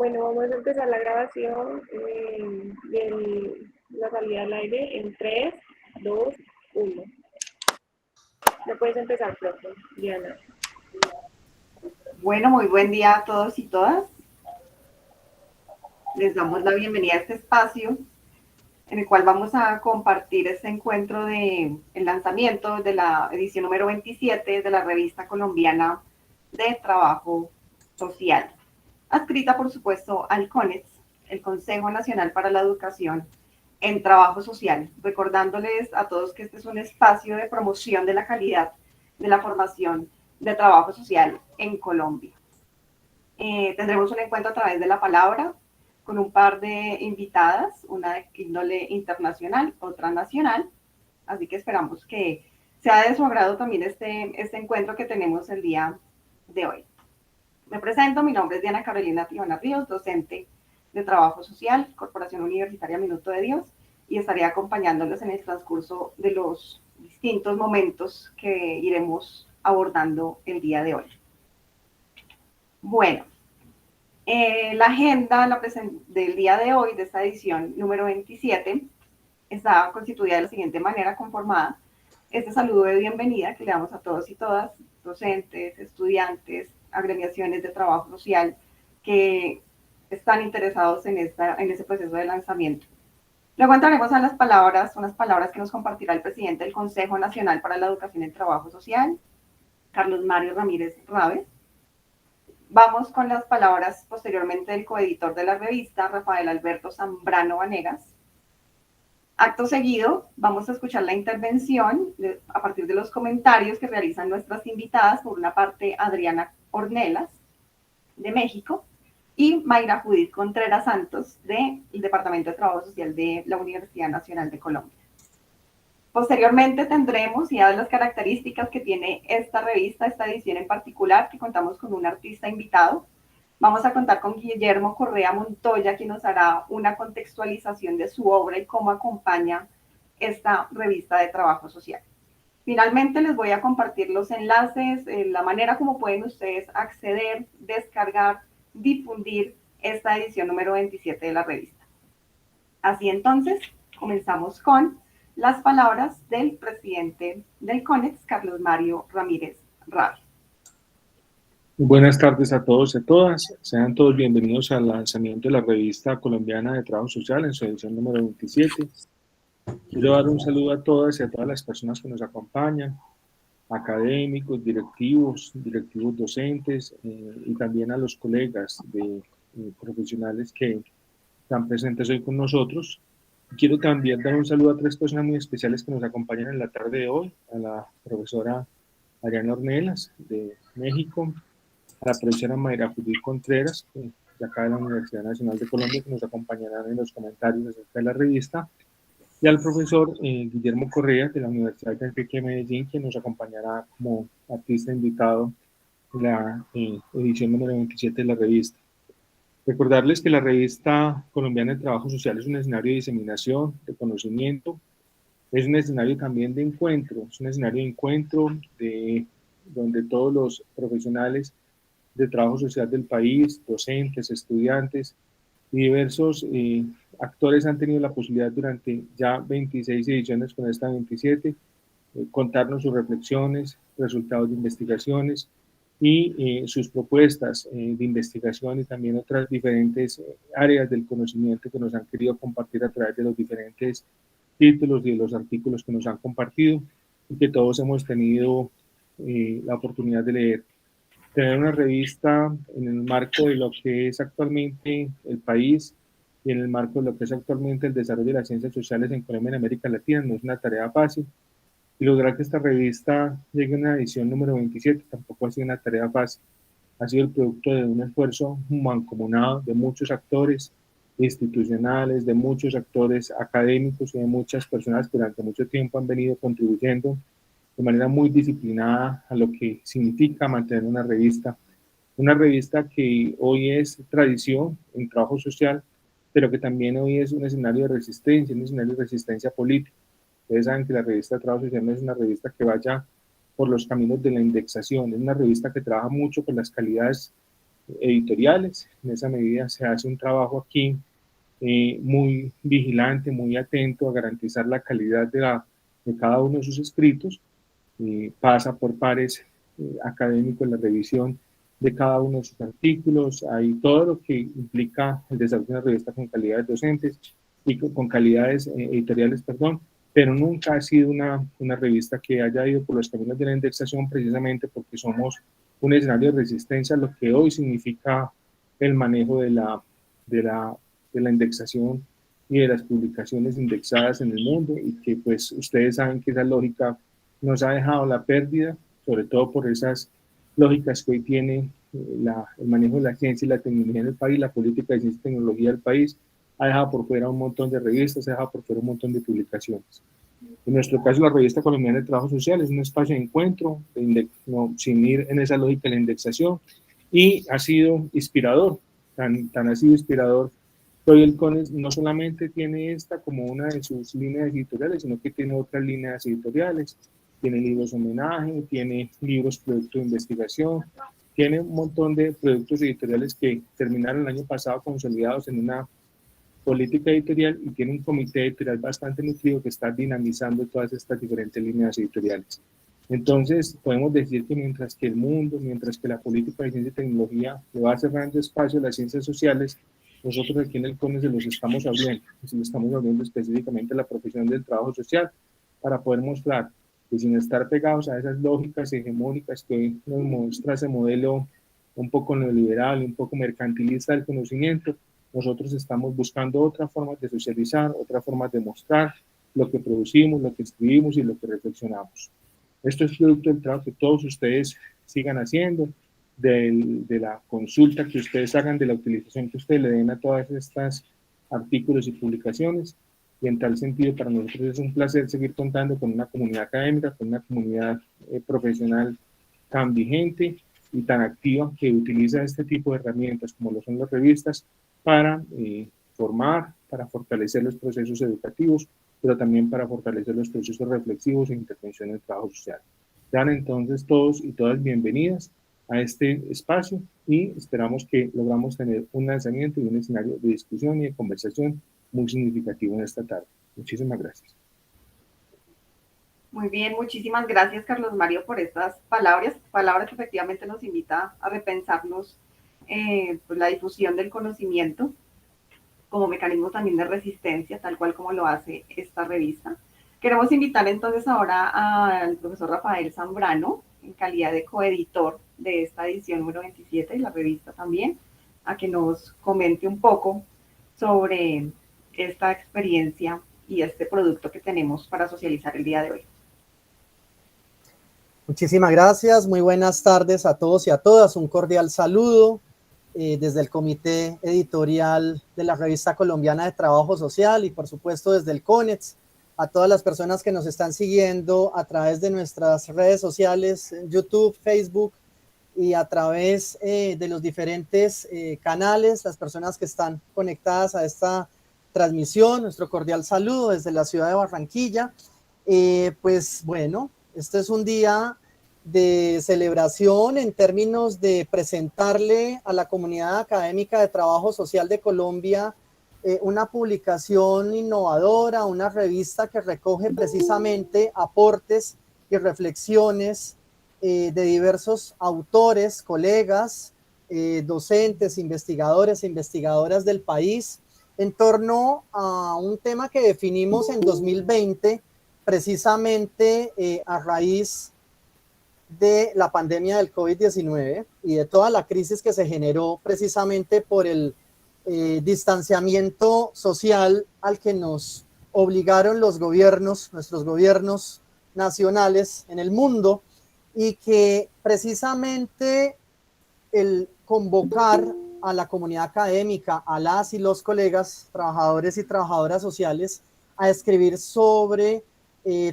Bueno, vamos a empezar la grabación la salida al aire en 3, 2, 1. Ya puedes empezar, profe, Diana. Bueno, muy buen día a todos y todas. Les damos la bienvenida a este espacio en el cual vamos a compartir este encuentro de el lanzamiento de la edición número 27 de la revista colombiana de trabajo social, adscrita por supuesto al CONEX, el Consejo Nacional para la Educación en Trabajo Social, recordándoles a todos que este es un espacio de promoción de la calidad de la formación de trabajo social en Colombia. Tendremos un encuentro a través de la palabra con un par de invitadas, una de índole internacional, otra nacional, así que esperamos que sea de su agrado también este encuentro que tenemos el día de hoy. Me presento, mi nombre es Diana Carolina Tijona Ríos, docente de Trabajo Social, Corporación Universitaria Minuto de Dios, y estaré acompañándolos en el transcurso de los distintos momentos que iremos abordando el día de hoy. Bueno, la agenda del día de hoy, de esta edición número 27, está constituida de la siguiente manera, conformada. Este saludo de bienvenida que le damos a todos y todas, docentes, estudiantes, agremiaciones de trabajo social que están interesados en ese proceso de lanzamiento. Luego entraremos a las palabras, unas palabras que nos compartirá el presidente del Consejo Nacional para la Educación en Trabajo Social, Carlos Mario Ramírez Rabe. Vamos con las palabras posteriormente del coeditor de la revista, Rafael Alberto Zambrano Vanegas. Acto seguido, vamos a escuchar la intervención a partir de los comentarios que realizan nuestras invitadas. Por una parte, Adriana Ornelas, de México, y Mayra Judith Contreras Santos, del Departamento de Trabajo Social de la Universidad Nacional de Colombia. Posteriormente tendremos, y dadas las características que tiene esta revista, esta edición en particular, que contamos con un artista invitado, vamos a contar con Guillermo Correa Montoya, quien nos hará una contextualización de su obra y cómo acompaña esta revista de trabajo social. Finalmente les voy a compartir los enlaces, la manera como pueden ustedes acceder, descargar, difundir esta edición número 27 de la revista. Así entonces, comenzamos con las palabras del presidente del CONEX, Carlos Mario Ramírez Rabe. Buenas tardes a todos y a todas. Sean todos bienvenidos al lanzamiento de la revista colombiana de trabajo social en su edición número 27. Quiero dar un saludo a todas y a todas las personas que nos acompañan, académicos, directivos docentes y también a los colegas de profesionales que están presentes hoy con nosotros. Quiero también dar un saludo a tres personas muy especiales que nos acompañan en la tarde de hoy, a la profesora Adriana Ornelas de México, a la profesora Mayra Judith Contreras, de acá de la Universidad Nacional de Colombia, que nos acompañarán en los comentarios acerca de la revista, y al profesor Guillermo Correa, de la Universidad de Enrique de Medellín, que nos acompañará como artista invitado en la edición número 27 de la revista. Recordarles que la revista colombiana de trabajo social es un escenario de diseminación, de conocimiento, es un escenario también de encuentro, es un escenario de encuentro donde todos los profesionales de trabajo social del país, docentes, estudiantes y diversos actores han tenido la posibilidad durante ya 26 ediciones con esta 27, contarnos sus reflexiones, resultados de investigaciones y sus propuestas de investigación y también otras diferentes áreas del conocimiento que nos han querido compartir a través de los diferentes títulos y de los artículos que nos han compartido y que todos hemos tenido la oportunidad de leer. Tener una revista en el marco de lo que es actualmente el país y en el marco de lo que es actualmente el desarrollo de las ciencias sociales en Colombia y en América Latina no es una tarea fácil. Y lograr que esta revista llegue a una edición número 27 tampoco ha sido una tarea fácil. Ha sido el producto de un esfuerzo mancomunado de muchos actores institucionales, de muchos actores académicos y de muchas personas que durante mucho tiempo han venido contribuyendo de manera muy disciplinada a lo que significa mantener una revista que hoy es tradición en trabajo social, pero que también hoy es un escenario de resistencia, un escenario de resistencia política. Ustedes saben que la revista de Trabajo Social no es una revista que vaya por los caminos de la indexación, es una revista que trabaja mucho con las calidades editoriales. En esa medida se hace un trabajo aquí muy vigilante, muy atento a garantizar la calidad de cada uno de sus escritos. Pasa por pares académicos la revisión de cada uno de sus artículos, hay todo lo que implica el desarrollo de una revista con calidades docentes y con calidades editoriales, perdón, pero nunca ha sido una revista que haya ido por los caminos de la indexación, precisamente porque somos un escenario de resistencia a lo que hoy significa el manejo de la indexación y de las publicaciones indexadas en el mundo, y que pues ustedes saben que esa lógica nos ha dejado la pérdida, sobre todo por esas lógicas que hoy tiene el manejo de la ciencia y la tecnología en el país, la política de ciencia y tecnología del país, ha dejado por fuera un montón de revistas, ha dejado por fuera un montón de publicaciones. En nuestro caso, la Revista Colombiana de Trabajo Social es un espacio de encuentro, sin ir en esa lógica de la indexación, y ha sido inspirador, tan ha sido inspirador que hoy el CONES no solamente tiene esta como una de sus líneas editoriales, sino que tiene otras líneas editoriales, tiene libros homenaje, tiene libros producto de investigación, tiene un montón de productos editoriales que terminaron el año pasado consolidados en una política editorial, y tiene un comité editorial bastante nutrido que está dinamizando todas estas diferentes líneas editoriales. Entonces, podemos decir que mientras que el mundo, mientras que la política de ciencia y tecnología le va cerrando espacio a las ciencias sociales, nosotros aquí en el CONE se los estamos abriendo, se lo estamos abriendo específicamente a la profesión del trabajo social, para poder mostrar que sin estar pegados a esas lógicas hegemónicas que hoy nos muestra ese modelo un poco neoliberal, un poco mercantilista del conocimiento, nosotros estamos buscando otras formas de socializar, otras formas de mostrar lo que producimos, lo que escribimos y lo que reflexionamos. Esto es producto del trabajo que todos ustedes sigan haciendo, de la consulta que ustedes hagan, de la utilización que ustedes le den a todas estas artículos y publicaciones. Y en tal sentido, para nosotros es un placer seguir contando con una comunidad académica, con una comunidad profesional tan vigente y tan activa, que utiliza este tipo de herramientas, como lo son las revistas, para formar, para fortalecer los procesos educativos, pero también para fortalecer los procesos reflexivos e intervención en el trabajo social. Sean entonces todos y todas bienvenidas a este espacio, y esperamos que logramos tener un lanzamiento y un escenario de discusión y de conversación muy significativo en esta tarde. Muchísimas gracias. Muy bien, muchísimas gracias, Carlos Mario, por estas palabras que efectivamente nos invita a repensarnos pues la difusión del conocimiento como mecanismo también de resistencia, tal cual como lo hace esta revista. Queremos invitar entonces ahora al profesor Rafael Zambrano, en calidad de coeditor de esta edición número 27 de la revista también, a que nos comente un poco sobre esta experiencia y este producto que tenemos para socializar el día de hoy. Muchísimas gracias, muy buenas tardes a todos y a todas, un cordial saludo desde el Comité Editorial de la Revista Colombiana de Trabajo Social y por supuesto desde el CONETS, a todas las personas que nos están siguiendo a través de nuestras redes sociales, YouTube, Facebook, y a través de los diferentes canales, las personas que están conectadas a esta transmisión. Nuestro cordial saludo desde la ciudad de Barranquilla. Pues bueno, este es un día de celebración en términos de presentarle a la comunidad académica de trabajo social de Colombia una publicación innovadora, una revista que recoge precisamente aportes y reflexiones de diversos autores, colegas, docentes, investigadores e investigadoras del país en torno a un tema que definimos en 2020 precisamente a raíz de la pandemia del COVID-19 y de toda la crisis que se generó precisamente por el distanciamiento social al que nos obligaron los gobiernos, nuestros gobiernos nacionales en el mundo, y que precisamente el convocar a la comunidad académica, a las y los colegas, trabajadores y trabajadoras sociales, a escribir sobre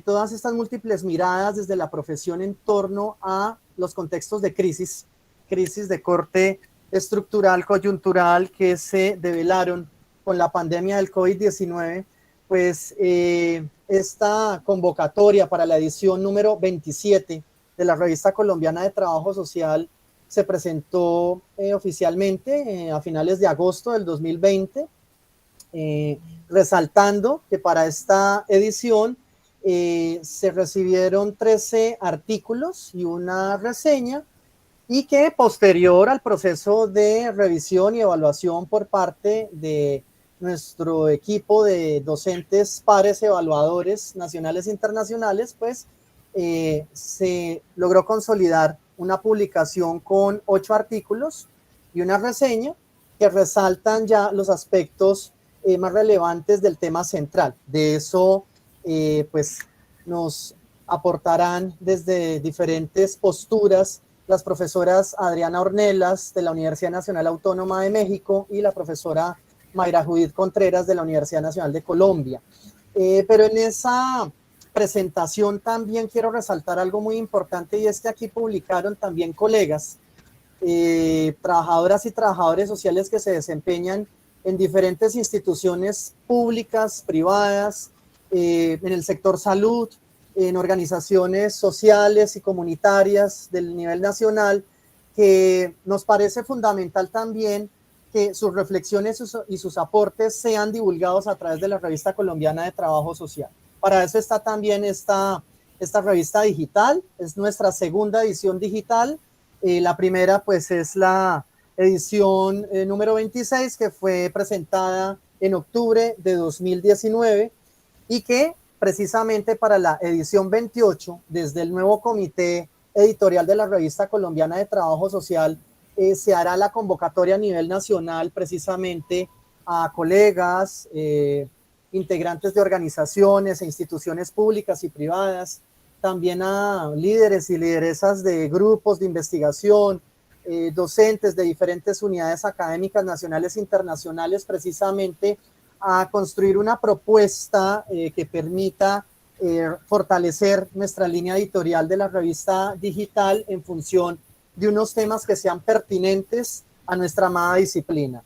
todas estas múltiples miradas desde la profesión en torno a los contextos de crisis de corte estructural, coyuntural, que se develaron con la pandemia del COVID-19, pues esta convocatoria para la edición número 27 de la Revista Colombiana de Trabajo Social se presentó oficialmente a finales de agosto del 2020, resaltando que para esta edición se recibieron 13 artículos y una reseña, y que posterior al proceso de revisión y evaluación por parte de nuestro equipo de docentes pares evaluadores nacionales e internacionales, pues se logró consolidar una publicación con 8 artículos y una reseña que resaltan ya los aspectos más relevantes del tema central. De eso, pues, nos aportarán desde diferentes posturas las profesoras Adriana Ornelas de la Universidad Nacional Autónoma de México y la profesora Mayra Judith Contreras de la Universidad Nacional de Colombia. Pero en esa presentación también quiero resaltar algo muy importante, y es que aquí publicaron también colegas, trabajadoras y trabajadores sociales que se desempeñan en diferentes instituciones públicas, privadas, en el sector salud, en organizaciones sociales y comunitarias del nivel nacional, que nos parece fundamental también que sus reflexiones y sus aportes sean divulgados a través de la Revista Colombiana de Trabajo Social. Para eso está también esta revista digital, es nuestra segunda edición digital. La primera pues es la edición número 26, que fue presentada en octubre de 2019, y que precisamente para la edición 28, desde el nuevo comité editorial de la Revista Colombiana de Trabajo Social, se hará la convocatoria a nivel nacional precisamente a colegas, integrantes de organizaciones e instituciones públicas y privadas, también a líderes y lideresas de grupos de investigación, docentes de diferentes unidades académicas nacionales e internacionales, precisamente a construir una propuesta que permita fortalecer nuestra línea editorial de la revista digital en función de unos temas que sean pertinentes a nuestra amada disciplina.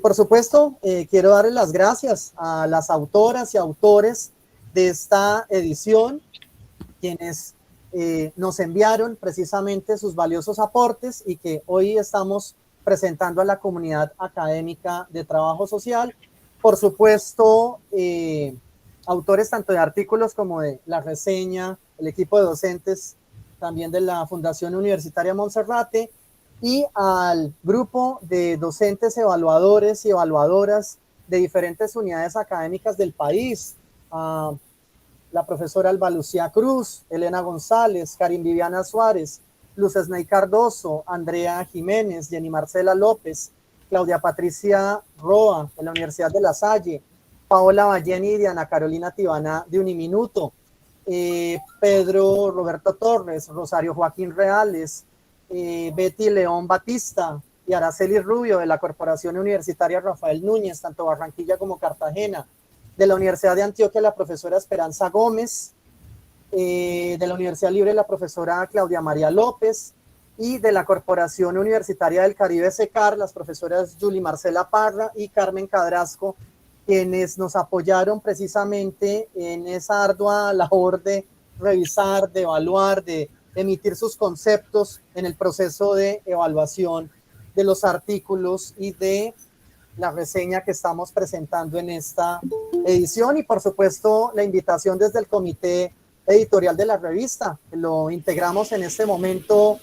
Por supuesto, quiero darle las gracias a las autoras y autores de esta edición, quienes nos enviaron precisamente sus valiosos aportes y que hoy estamos presentando a la comunidad académica de trabajo social. Por supuesto, autores tanto de artículos como de la reseña, el equipo de docentes también de la Fundación Universitaria Monserrate, y al grupo de docentes evaluadores y evaluadoras de diferentes unidades académicas del país, a la profesora Alba Lucía Cruz, Elena González, Karin Viviana Suárez, Luz Esnei Cardoso, Andrea Jiménez, Jenny Marcela López, Claudia Patricia Roa de la Universidad de La Salle, Paola Balleni y Diana Carolina Tibana de Uniminuto, Pedro Roberto Torres, Rosario Joaquín Reales, Betty León Batista y Araceli Rubio de la Corporación Universitaria Rafael Núñez, tanto Barranquilla como Cartagena, de la Universidad de Antioquia la profesora Esperanza Gómez, de la Universidad Libre la profesora Claudia María López, y de la Corporación Universitaria del Caribe SECAR, las profesoras Julie Marcela Parra y Carmen Cadrasco, quienes nos apoyaron precisamente en esa ardua labor de revisar, de evaluar, de emitir sus conceptos en el proceso de evaluación de los artículos y de la reseña que estamos presentando en esta edición. Y por supuesto la invitación desde el comité editorial de la revista. Lo integramos en este momento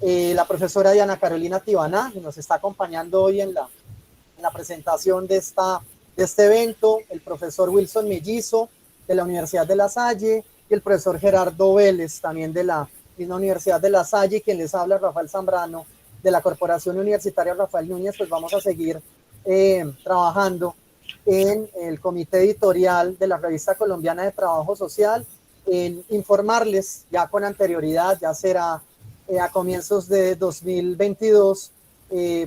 la profesora Diana Carolina Tibana, que nos está acompañando hoy en la presentación de este evento, el profesor Wilson Mellizo de la Universidad de La Salle y el profesor Gerardo Vélez, también de la misma Universidad de La Salle, y quien les habla, Rafael Zambrano, de la Corporación Universitaria Rafael Núñez. Pues vamos a seguir trabajando en el comité editorial de la Revista Colombiana de Trabajo Social, en informarles ya con anterioridad, ya será a comienzos de 2022,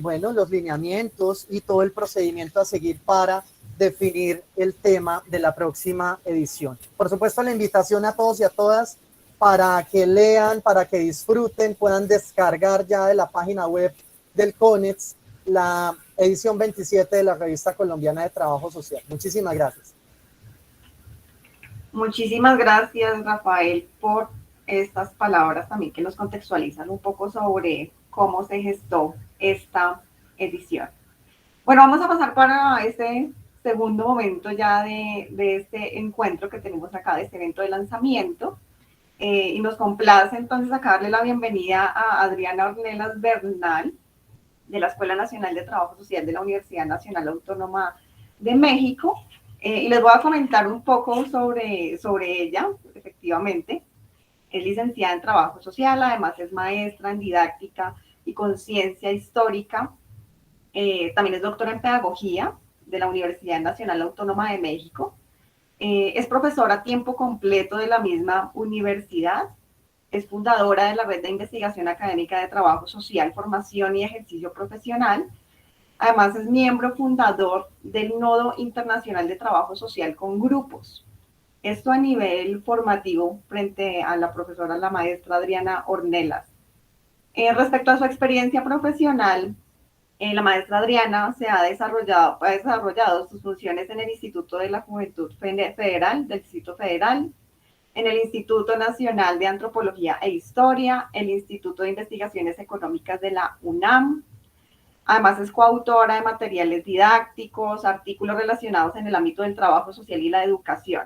bueno, los lineamientos y todo el procedimiento a seguir para definir el tema de la próxima edición. Por supuesto, la invitación a todos y a todas para que lean, para que disfruten, puedan descargar ya de la página web del CONEX la edición 27 de la Revista Colombiana de Trabajo Social. Muchísimas gracias. Muchísimas gracias, Rafael, por estas palabras también que nos contextualizan un poco sobre cómo se gestó esta edición. Bueno, vamos a pasar para este segundo momento ya de este encuentro que tenemos acá, de este evento de lanzamiento. Y nos complace entonces acá darle la bienvenida a Adriana Ornelas Bernal, de la Escuela Nacional de Trabajo Social de la Universidad Nacional Autónoma de México. Y les voy a comentar un poco sobre ella, efectivamente. Es licenciada en Trabajo Social, además es maestra en Didáctica y Conciencia Histórica. También es doctora en Pedagogía de la Universidad Nacional Autónoma de México. Es profesora a tiempo completo de la misma universidad. Es fundadora de la Red de Investigación Académica de Trabajo Social, Formación y Ejercicio Profesional. Además, es miembro fundador del Nodo Internacional de Trabajo Social con Grupos. Esto a nivel formativo frente a la profesora, la maestra Adriana Ornelas. Respecto a su experiencia profesional, la maestra Adriana ha desarrollado sus funciones en el Instituto de la Juventud Federal, del Distrito Federal, en el Instituto Nacional de Antropología e Historia, el Instituto de Investigaciones Económicas de la UNAM. Además, es coautora de materiales didácticos, artículos relacionados en el ámbito del trabajo social y la educación.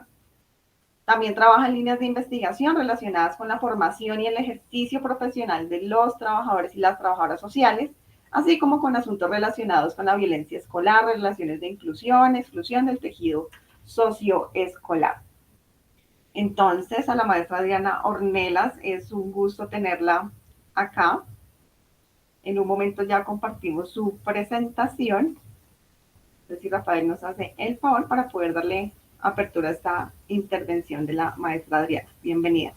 También trabaja en líneas de investigación relacionadas con la formación y el ejercicio profesional de los trabajadores y las trabajadoras sociales, así como con asuntos relacionados con la violencia escolar, relaciones de inclusión, exclusión del tejido socioescolar. Entonces, a la maestra Adriana Ornelas es un gusto tenerla acá. En un momento ya compartimos su presentación. Entonces, si Rafael nos hace el favor para poder darle apertura a esta intervención de la maestra Adriana. Bienvenida.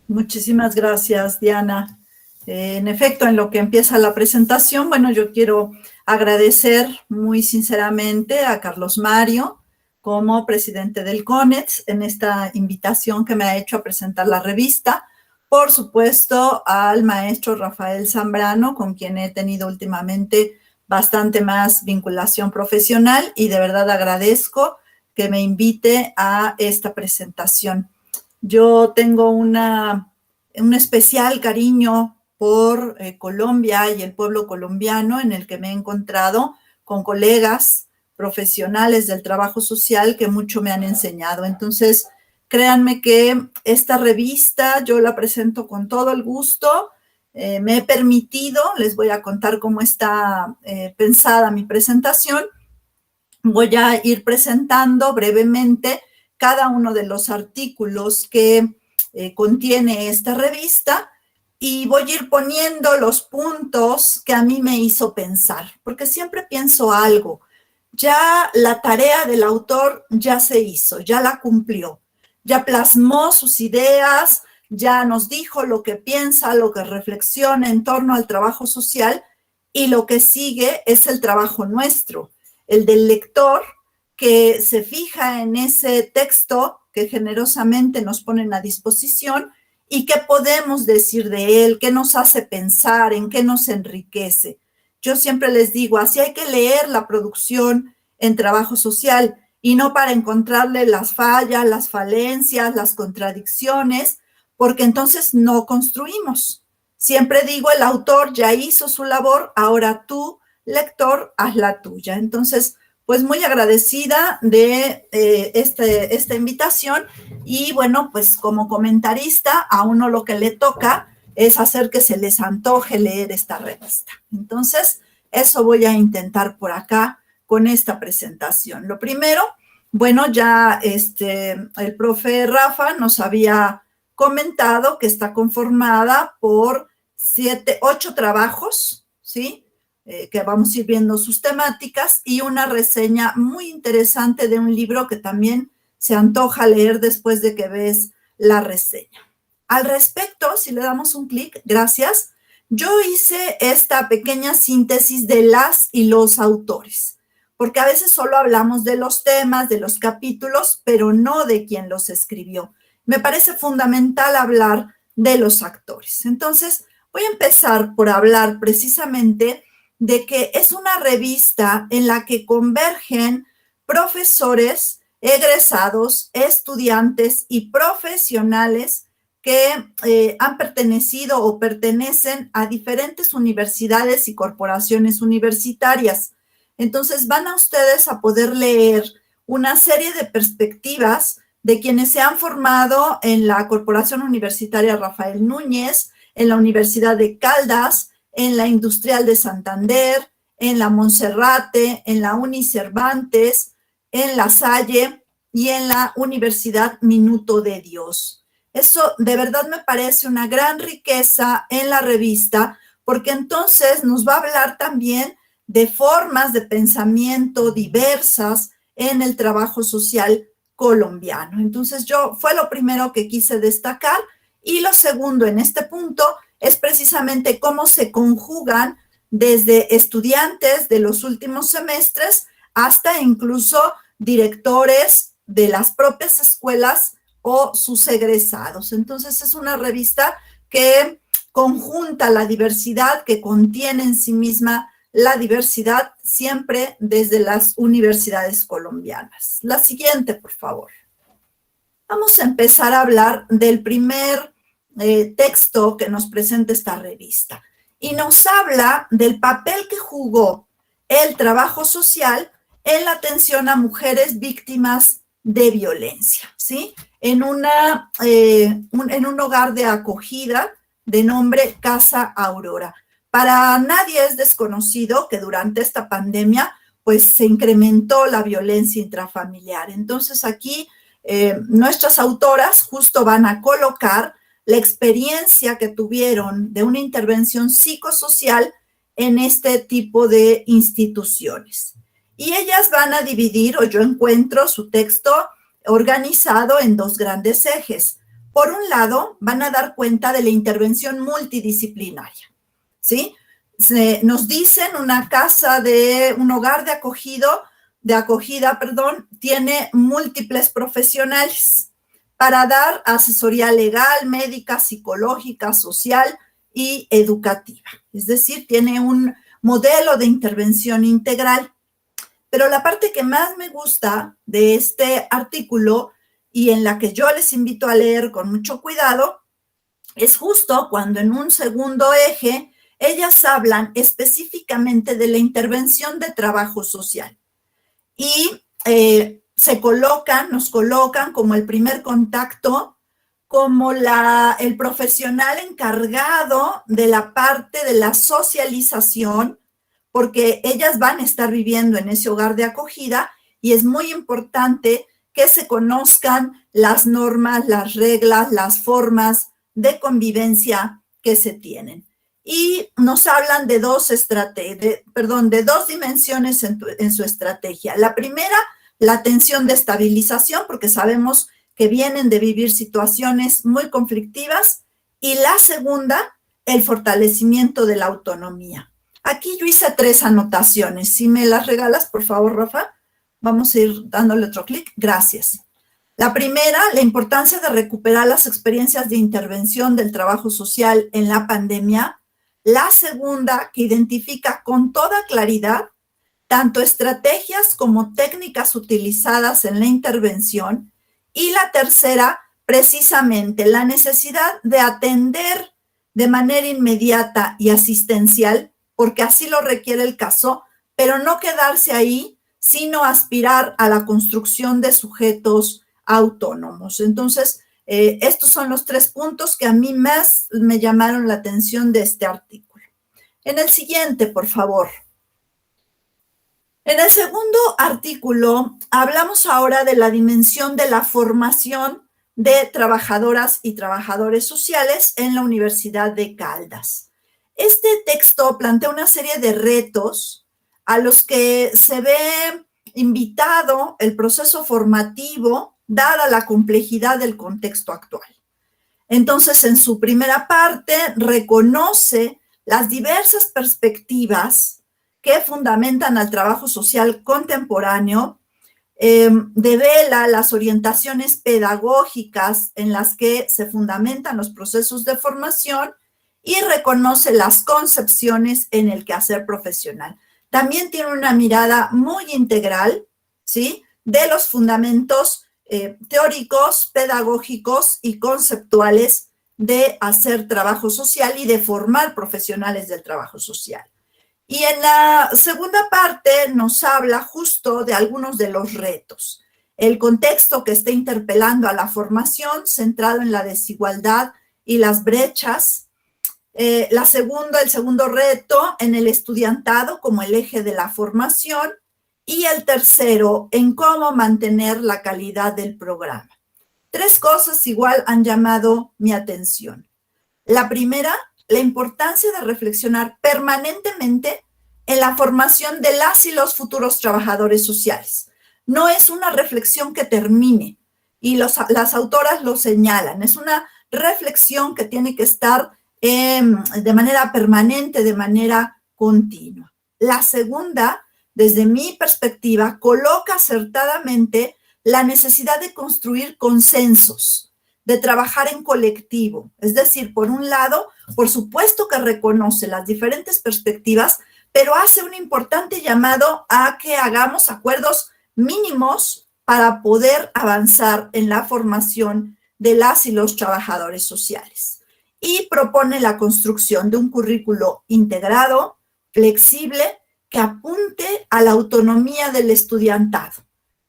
Muchísimas gracias, Diana. En efecto, en lo que empieza la presentación, bueno, yo quiero agradecer muy sinceramente a Carlos Mario como presidente del CONETS en esta invitación que me ha hecho a presentar la revista. Por supuesto, al maestro Rafael Zambrano, con quien he tenido últimamente bastante más vinculación profesional y de verdad agradezco que me invite a esta presentación. Yo tengo un especial cariño por Colombia y el pueblo colombiano, en el que me he encontrado con colegas profesionales del trabajo social que mucho me han enseñado. Entonces, créanme que esta revista yo la presento con todo el gusto. Me he permitido, les voy a contar cómo está pensada mi presentación. Voy a ir presentando brevemente cada uno de los artículos que contiene esta revista y voy a ir poniendo los puntos que a mí me hizo pensar, porque siempre pienso algo. Ya la tarea del autor ya se hizo, ya la cumplió, ya plasmó sus ideas, ya nos dijo lo que piensa, lo que reflexiona en torno al trabajo social, y lo que sigue es el trabajo nuestro, el del lector que se fija en ese texto que generosamente nos ponen a disposición y qué podemos decir de él, qué nos hace pensar, en qué nos enriquece. Yo siempre les digo, así hay que leer la producción en trabajo social y no para encontrarle las fallas, las falencias, las contradicciones, porque entonces no construimos. Siempre digo, el autor ya hizo su labor, ahora tú, lector, haz la tuya. Entonces, pues muy agradecida de esta invitación y bueno, pues como comentarista a uno lo que le toca es hacer que se les antoje leer esta revista. Entonces, eso voy a intentar por acá con esta presentación. Lo primero, bueno, ya el profe Rafa nos había comentado que está conformada por 8 trabajos, ¿sí? Que vamos a ir viendo sus temáticas y una reseña muy interesante de un libro que también se antoja leer después de que ves la reseña. Al respecto, si le damos un clic, gracias, yo hice esta pequeña síntesis de las y los autores, porque a veces solo hablamos de los temas, de los capítulos, pero no de quién los escribió. Me parece fundamental hablar de los actores. Entonces, voy a empezar por hablar precisamente de que es una revista en la que convergen profesores, egresados, estudiantes y profesionales que han pertenecido o pertenecen a diferentes universidades y corporaciones universitarias. Entonces van a ustedes a poder leer una serie de perspectivas de quienes se han formado en la Corporación Universitaria Rafael Núñez, en la Universidad de Caldas, en la Industrial de Santander, en la Monserrate, en la Uni Cervantes, en la Salle y en la Universidad Minuto de Dios. Eso de verdad me parece una gran riqueza en la revista, porque entonces nos va a hablar también de formas de pensamiento diversas en el trabajo social colombiano. Entonces fue lo primero que quise destacar, y lo segundo en este punto es precisamente cómo se conjugan desde estudiantes de los últimos semestres hasta incluso directores de las propias escuelas o sus egresados. Entonces es una revista que conjunta la diversidad, que contiene en sí misma la diversidad, siempre desde las universidades colombianas. La siguiente, por favor. Vamos a empezar a hablar del primer texto que nos presenta esta revista, y nos habla del papel que jugó el trabajo social en la atención a mujeres víctimas de violencia, ¿sí? En un hogar de acogida de nombre Casa Aurora. Para nadie es desconocido que durante esta pandemia pues se incrementó la violencia intrafamiliar. Entonces aquí nuestras autoras justo van a colocar la experiencia que tuvieron de una intervención psicosocial en este tipo de instituciones. Y ellas van a dividir, o yo encuentro su texto organizado en dos grandes ejes. Por un lado, van a dar cuenta de la intervención multidisciplinaria, ¿sí? Nos dicen un hogar de acogida, tiene múltiples profesionales para dar asesoría legal, médica, psicológica, social y educativa. Es decir, tiene un modelo de intervención integral. Pero la parte que más me gusta de este artículo, y en la que yo les invito a leer con mucho cuidado, es justo cuando en un segundo eje ellas hablan específicamente de la intervención de trabajo social. Y nos colocan como el primer contacto, como el profesional encargado de la parte de la socialización, porque ellas van a estar viviendo en ese hogar de acogida y es muy importante que se conozcan las normas, las reglas, las formas de convivencia que se tienen. Y nos hablan de dos dimensiones en su estrategia. La primera, la atención de estabilización, porque sabemos que vienen de vivir situaciones muy conflictivas. Y la segunda, el fortalecimiento de la autonomía. Aquí yo hice 3 anotaciones. Si me las regalas, por favor, Rafa. Vamos a ir dándole otro clic. Gracias. La primera, la importancia de recuperar las experiencias de intervención del trabajo social en la pandemia. La segunda, que identifica con toda claridad tanto estrategias como técnicas utilizadas en la intervención. Y la tercera, precisamente, la necesidad de atender de manera inmediata y asistencial, porque así lo requiere el caso, pero no quedarse ahí, sino aspirar a la construcción de sujetos autónomos. Entonces, estos son los 3 puntos que a mí más me llamaron la atención de este artículo. En el siguiente, por favor. En el segundo artículo, hablamos ahora de la dimensión de la formación de trabajadoras y trabajadores sociales en la Universidad de Caldas. Este texto plantea una serie de retos a los que se ve invitado el proceso formativo, dada la complejidad del contexto actual. Entonces, en su primera parte, reconoce las diversas perspectivas que fundamentan al trabajo social contemporáneo, devela las orientaciones pedagógicas en las que se fundamentan los procesos de formación y reconoce las concepciones en el quehacer profesional. También tiene una mirada muy integral, ¿sí?, de los fundamentos teóricos, pedagógicos y conceptuales de hacer trabajo social y de formar profesionales del trabajo social. Y en la segunda parte nos habla justo de algunos de los retos. El contexto que está interpelando a la formación, centrado en la desigualdad y las brechas. El segundo reto en el estudiantado como el eje de la formación. Y el tercero, en cómo mantener la calidad del programa. 3 cosas igual han llamado mi atención. La primera, la importancia de reflexionar permanentemente en la formación de las y los futuros trabajadores sociales. No es una reflexión que termine, y las autoras lo señalan, es una reflexión que tiene que estar de manera permanente, de manera continua. La segunda, desde mi perspectiva, coloca acertadamente la necesidad de construir consensos, de trabajar en colectivo. Es decir, por un lado, por supuesto que reconoce las diferentes perspectivas, pero hace un importante llamado a que hagamos acuerdos mínimos para poder avanzar en la formación de las y los trabajadores sociales. Y propone la construcción de un currículo integrado, flexible, que apunte a la autonomía del estudiantado.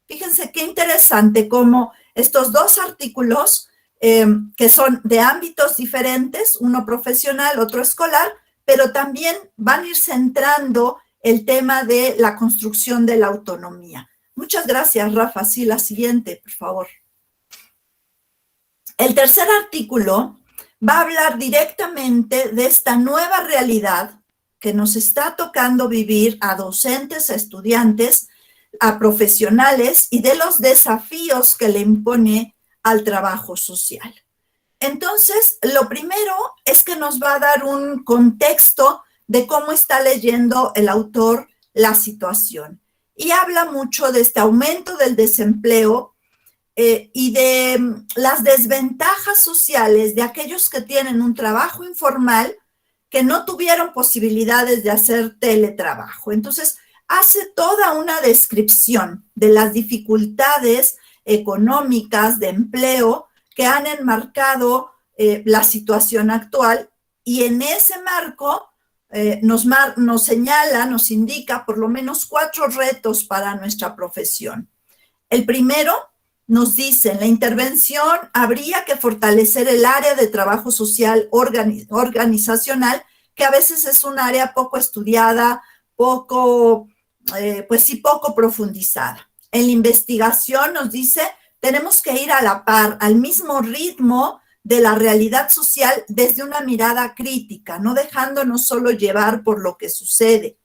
Fíjense qué interesante cómo estos 2 artículos, que son de ámbitos diferentes, uno profesional, otro escolar, pero también van a ir centrando el tema de la construcción de la autonomía. Muchas gracias, Rafa. Sí, la siguiente, por favor. El tercer artículo va a hablar directamente de esta nueva realidad que nos está tocando vivir a docentes, a estudiantes, a profesionales y de los desafíos que le impone al trabajo social. Entonces, lo primero es que nos va a dar un contexto de cómo está leyendo el autor la situación. Y habla mucho de este aumento del desempleo y de las desventajas sociales de aquellos que tienen un trabajo informal que no tuvieron posibilidades de hacer teletrabajo. Entonces, hace toda una descripción de las dificultades económicas de empleo que han enmarcado la situación actual, y en ese marco nos señala, nos indica por lo menos 4 retos para nuestra profesión. El primero nos dice, en la intervención habría que fortalecer el área de trabajo social organizacional, que a veces es un área poco estudiada, poco profundizada. En la investigación nos dice, tenemos que ir a la par, al mismo ritmo de la realidad social desde una mirada crítica, no dejándonos solo llevar por lo que sucede.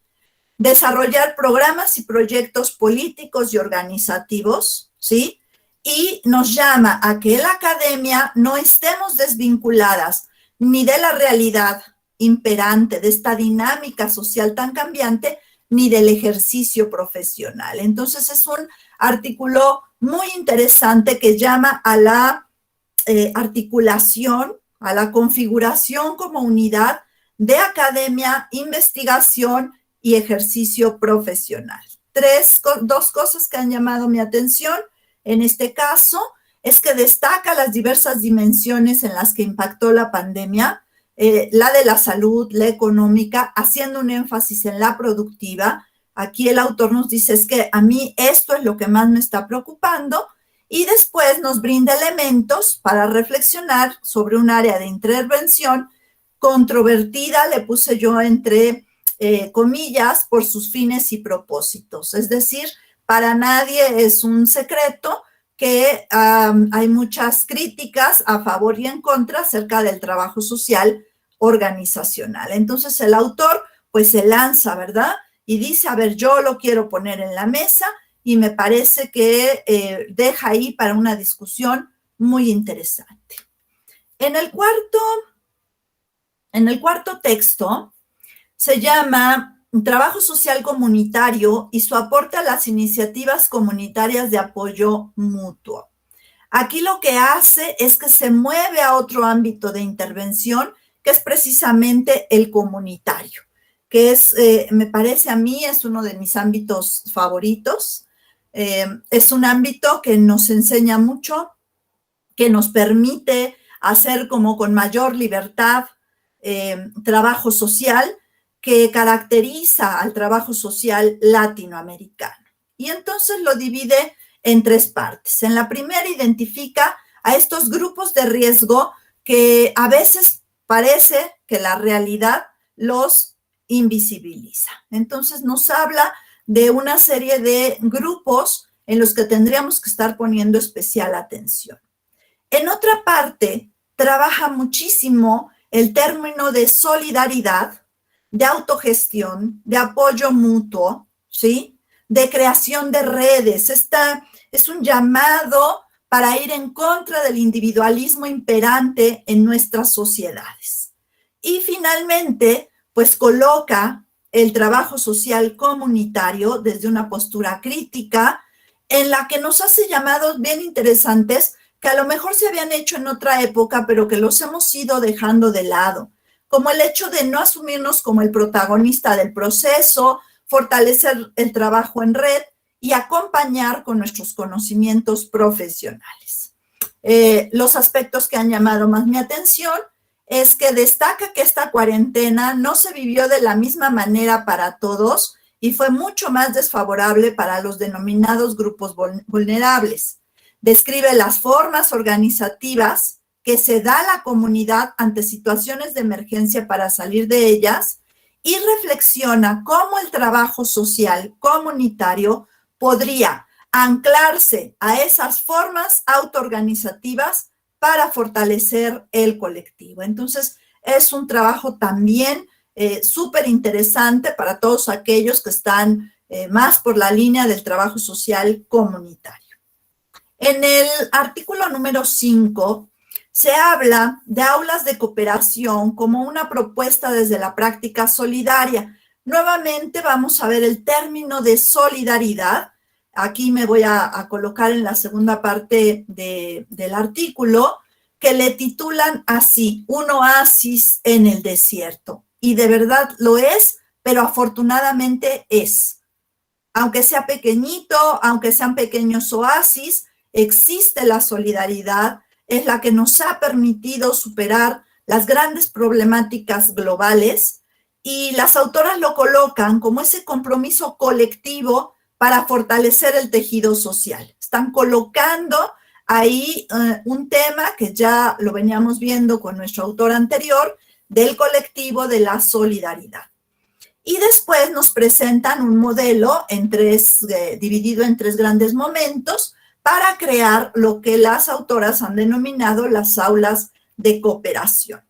Desarrollar programas y proyectos políticos y organizativos, ¿sí? Y nos llama a que en la academia no estemos desvinculadas ni de la realidad imperante, de esta dinámica social tan cambiante, ni del ejercicio profesional. Entonces es un artículo muy interesante que llama a la articulación, a la configuración como unidad de academia, investigación y ejercicio profesional. 2 cosas que han llamado mi atención en este caso es que destaca las diversas dimensiones en las que impactó la pandemia, la de la salud, la económica, haciendo un énfasis en la productiva. Aquí el autor nos dice, es que a mí esto es lo que más me está preocupando, y después nos brinda elementos para reflexionar sobre un área de intervención controvertida, le puse yo entre comillas, por sus fines y propósitos. Es decir, para nadie es un secreto que hay muchas críticas a favor y en contra acerca del trabajo social organizacional. Entonces el autor pues se lanza, ¿verdad? Y dice, a ver, yo lo quiero poner en la mesa, y me parece que deja ahí para una discusión muy interesante. En el cuarto texto se llama Trabajo Social Comunitario y su aporte a las iniciativas comunitarias de apoyo mutuo. Aquí lo que hace es que se mueve a otro ámbito de intervención, que es precisamente el comunitario, que es, me parece a mí, es uno de mis ámbitos favoritos. Es un ámbito que nos enseña mucho, que nos permite hacer como con mayor libertad trabajo social que caracteriza al trabajo social latinoamericano. Y entonces lo divide en 3 partes. En la primera identifica a estos grupos de riesgo que a veces parece que la realidad los invisibiliza. Entonces nos habla de una serie de grupos en los que tendríamos que estar poniendo especial atención. En otra parte, trabaja muchísimo el término de solidaridad, de autogestión, de apoyo mutuo, ¿sí? De creación de redes. Esta es un llamado para ir en contra del individualismo imperante en nuestras sociedades. Y finalmente, pues coloca el trabajo social comunitario desde una postura crítica en la que nos hace llamados bien interesantes que a lo mejor se habían hecho en otra época, pero que los hemos ido dejando de lado, como el hecho de no asumirnos como el protagonista del proceso, fortalecer el trabajo en red y acompañar con nuestros conocimientos profesionales. Los aspectos que han llamado más mi atención es que destaca que esta cuarentena no se vivió de la misma manera para todos y fue mucho más desfavorable para los denominados grupos vulnerables. Describe las formas organizativas que se da a la comunidad ante situaciones de emergencia para salir de ellas y reflexiona cómo el trabajo social comunitario podría anclarse a esas formas autoorganizativas para fortalecer el colectivo. Entonces, es un trabajo también súper interesante para todos aquellos que están más por la línea del trabajo social comunitario. En el artículo número 5 se habla de aulas de cooperación como una propuesta desde la práctica solidaria. Nuevamente vamos a ver el término de solidaridad. Aquí me voy a colocar en la segunda parte del artículo, que le titulan así, un oasis en el desierto. Y de verdad lo es, pero afortunadamente es. Aunque sea pequeñito, aunque sean pequeños oasis, existe la solidaridad, es la que nos ha permitido superar las grandes problemáticas globales y las autoras lo colocan como ese compromiso colectivo para fortalecer el tejido social. Están colocando ahí un tema que ya lo veníamos viendo con nuestro autor anterior, del colectivo de la solidaridad. Y después nos presentan un modelo dividido en 3 grandes momentos para crear lo que las autoras han denominado las aulas de cooperación,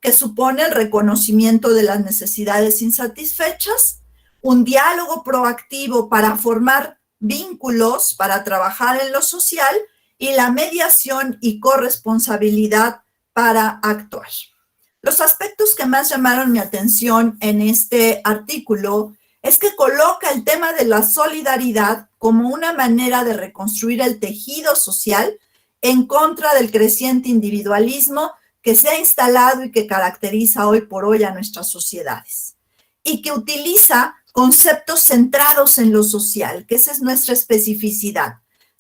que supone el reconocimiento de las necesidades insatisfechas, un diálogo proactivo para formar vínculos, para trabajar en lo social, y la mediación y corresponsabilidad para actuar. Los aspectos que más llamaron mi atención en este artículo es que coloca el tema de la solidaridad como una manera de reconstruir el tejido social en contra del creciente individualismo que se ha instalado y que caracteriza hoy por hoy a nuestras sociedades, y que utiliza conceptos centrados en lo social, que esa es nuestra especificidad.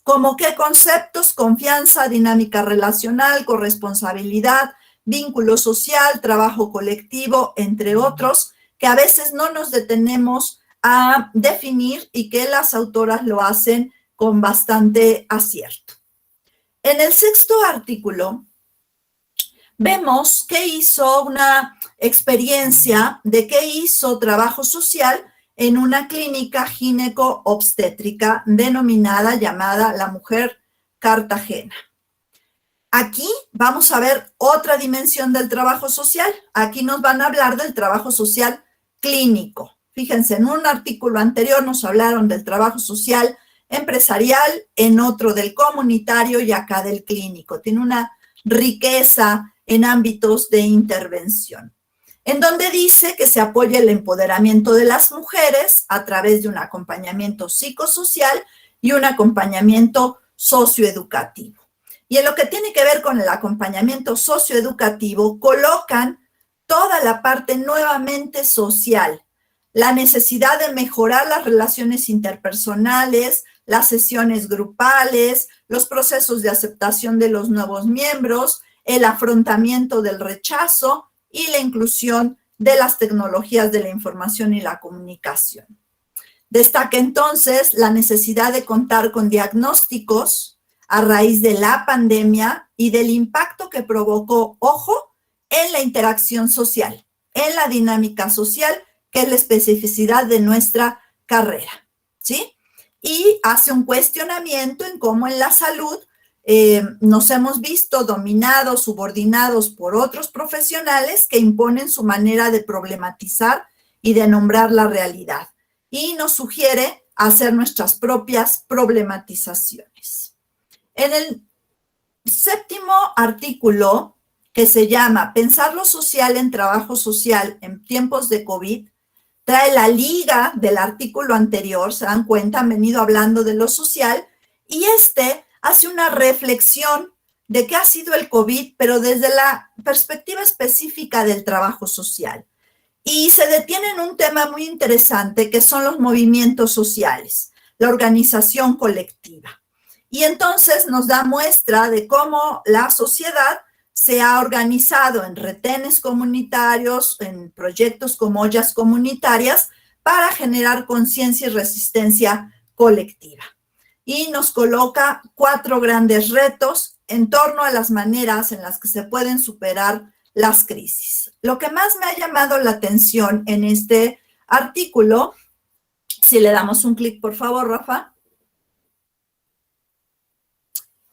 ¿Como qué conceptos? Confianza, dinámica relacional, corresponsabilidad, vínculo social, trabajo colectivo, entre otros, que a veces no nos detenemos a definir y que las autoras lo hacen con bastante acierto. En el 6º artículo vemos que hizo una experiencia de qué hizo trabajo social en una clínica gineco-obstétrica llamada La Mujer Cartagena. Aquí vamos a ver otra dimensión del trabajo social. Aquí nos van a hablar del trabajo social clínico. Fíjense, en un artículo anterior nos hablaron del trabajo social empresarial, en otro del comunitario y acá del clínico. Tiene una riqueza en ámbitos de intervención, en donde dice que se apoya el empoderamiento de las mujeres a través de un acompañamiento psicosocial y un acompañamiento socioeducativo. Y en lo que tiene que ver con el acompañamiento socioeducativo, colocan toda la parte nuevamente social, la necesidad de mejorar las relaciones interpersonales, las sesiones grupales, los procesos de aceptación de los nuevos miembros, el afrontamiento del rechazo y la inclusión de las tecnologías de la información y la comunicación. Destaca entonces la necesidad de contar con diagnósticos a raíz de la pandemia y del impacto que provocó, ojo, en la interacción social, en la dinámica social, que es la especificidad de nuestra carrera, ¿sí? Y hace un cuestionamiento en cómo en la salud nos hemos visto dominados, subordinados por otros profesionales que imponen su manera de problematizar y de nombrar la realidad. Y nos sugiere hacer nuestras propias problematizaciones. En el séptimo artículo, que se llama Pensar lo social en trabajo social en tiempos de COVID, trae la liga del artículo anterior, se dan cuenta, han venido hablando de lo social, y hace una reflexión de qué ha sido el COVID, pero desde la perspectiva específica del trabajo social. Y se detiene en un tema muy interesante, que son los movimientos sociales, la organización colectiva. Y entonces nos da muestra de cómo la sociedad se ha organizado en retenes comunitarios, en proyectos como ollas comunitarias, para generar conciencia y resistencia colectiva. Y nos coloca 4 grandes retos en torno a las maneras en las que se pueden superar las crisis. Lo que más me ha llamado la atención en este artículo, si le damos un clic, por favor, Rafa,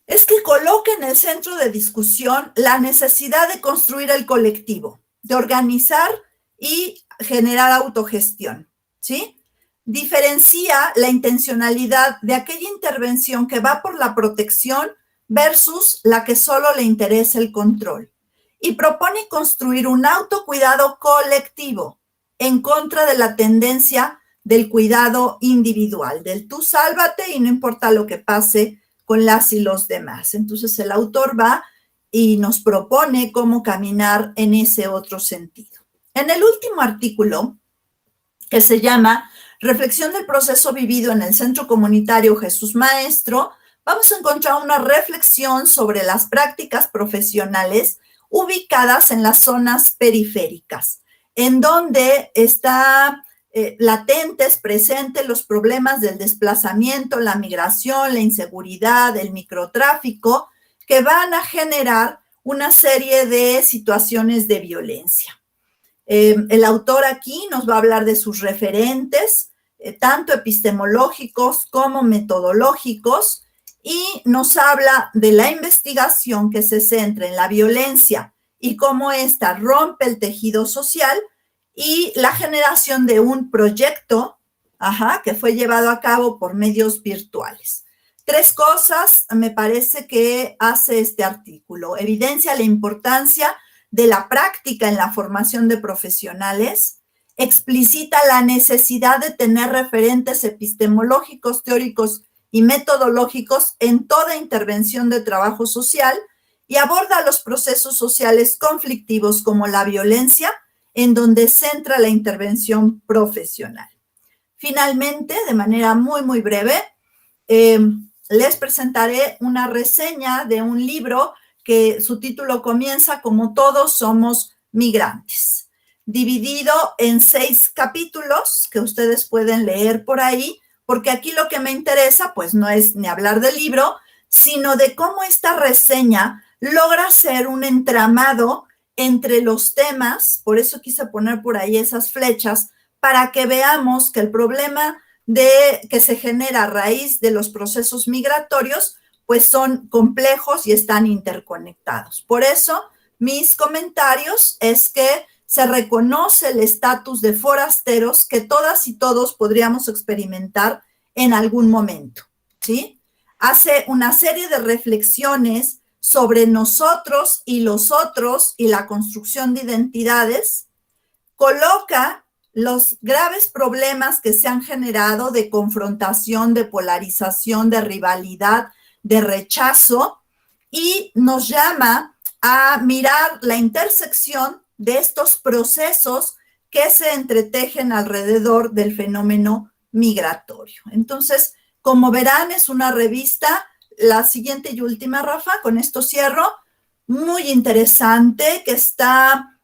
es que coloca en el centro de discusión la necesidad de construir el colectivo, de organizar y generar autogestión, ¿sí? Diferencia la intencionalidad de aquella intervención que va por la protección versus la que solo le interesa el control. Y propone construir un autocuidado colectivo en contra de la tendencia del cuidado individual, del tú sálvate y no importa lo que pase con las y los demás. Entonces el autor va y nos propone cómo caminar en ese otro sentido. En el último artículo, que se llama Reflexión del proceso vivido en el Centro Comunitario Jesús Maestro, vamos a encontrar una reflexión sobre las prácticas profesionales ubicadas en las zonas periféricas, en donde está latentes, presentes los problemas del desplazamiento, la migración, la inseguridad, el microtráfico, que van a generar una serie de situaciones de violencia. El autor aquí nos va a hablar de sus referentes, tanto epistemológicos como metodológicos, y nos habla de la investigación que se centra en la violencia y cómo ésta rompe el tejido social, y la generación de un proyecto que fue llevado a cabo por medios virtuales. 3 cosas me parece que hace este artículo. Evidencia la importancia de la práctica en la formación de profesionales, explicita la necesidad de tener referentes epistemológicos, teóricos y metodológicos en toda intervención de trabajo social, y aborda los procesos sociales conflictivos como la violencia, en donde centra la intervención profesional. Finalmente, de manera muy, muy breve, les presentaré una reseña de un libro que su título comienza como Todos somos migrantes, dividido en 6 capítulos que ustedes pueden leer por ahí, porque aquí lo que me interesa, pues no es ni hablar del libro, sino de cómo esta reseña logra ser un entramado entre los temas. Por eso quise poner por ahí esas flechas, para que veamos que el problema que se genera a raíz de los procesos migratorios, pues son complejos y están interconectados. Por eso, mis comentarios es que se reconoce el estatus de forasteros que todas y todos podríamos experimentar en algún momento, ¿sí? Hace una serie de reflexiones sobre nosotros y los otros y la construcción de identidades, coloca los graves problemas que se han generado de confrontación, de polarización, de rivalidad, de rechazo, y nos llama a mirar la intersección de estos procesos que se entretejen alrededor del fenómeno migratorio. Entonces, como verán, es una revista. La siguiente y última, Rafa, con esto cierro, muy interesante, que está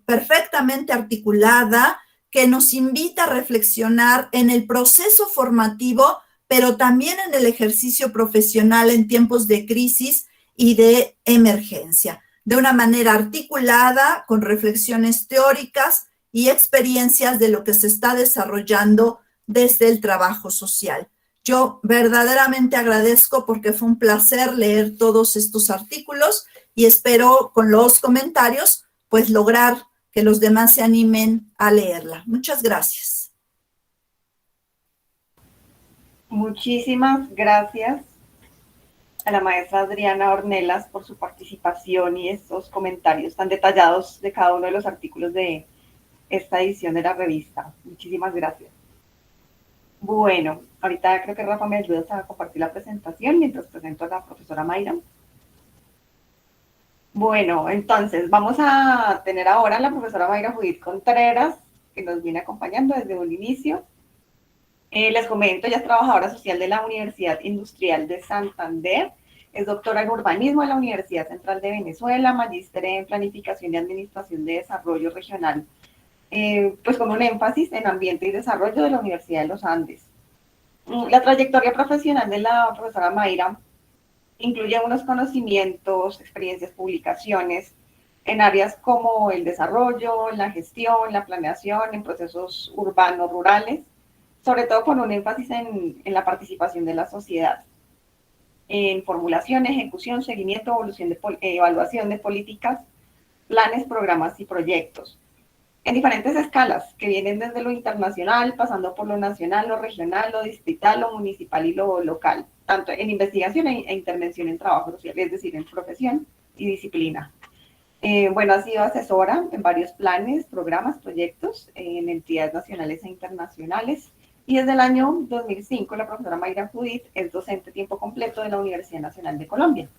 perfectamente articulada, que nos invita a reflexionar en el proceso formativo, pero también en el ejercicio profesional en tiempos de crisis y de emergencia, de una manera articulada, con reflexiones teóricas y experiencias de lo que se está desarrollando desde el trabajo social. Yo verdaderamente agradezco porque fue un placer leer todos estos artículos y espero con los comentarios pues lograr que los demás se animen a leerla. Muchas gracias. Muchísimas gracias a la maestra Adriana Ornelas por su participación y estos comentarios tan detallados de cada uno de los artículos de esta edición de la revista. Muchísimas gracias. Bueno, ahorita creo que Rafa me ayuda a compartir la presentación mientras presento a la profesora Mayra. Bueno, entonces vamos a tener ahora a la profesora Mayra Judith Contreras, que nos viene acompañando desde un inicio. Les comento, ella es trabajadora social de la Universidad Industrial de Santander, es doctora en urbanismo de la Universidad Central de Venezuela, magíster en planificación y administración de desarrollo regional, pues con un énfasis en ambiente y desarrollo de la Universidad de los Andes. La trayectoria profesional de la profesora Mayra incluye unos conocimientos, experiencias, publicaciones en áreas como el desarrollo, la gestión, la planeación, en procesos urbanos, rurales, sobre todo con un énfasis en la participación de la sociedad, en formulación, ejecución, seguimiento, evaluación de políticas, planes, programas y proyectos, en diferentes escalas, que vienen desde lo internacional, pasando por lo nacional, lo regional, lo distrital, lo municipal y lo local, tanto en investigación e intervención en trabajo social, es decir, en profesión y disciplina. Bueno, ha sido asesora en varios planes, programas, proyectos, en entidades nacionales e internacionales, y desde el año 2005 la profesora Mayra Judith es docente a tiempo completo de la Universidad Nacional de Colombia.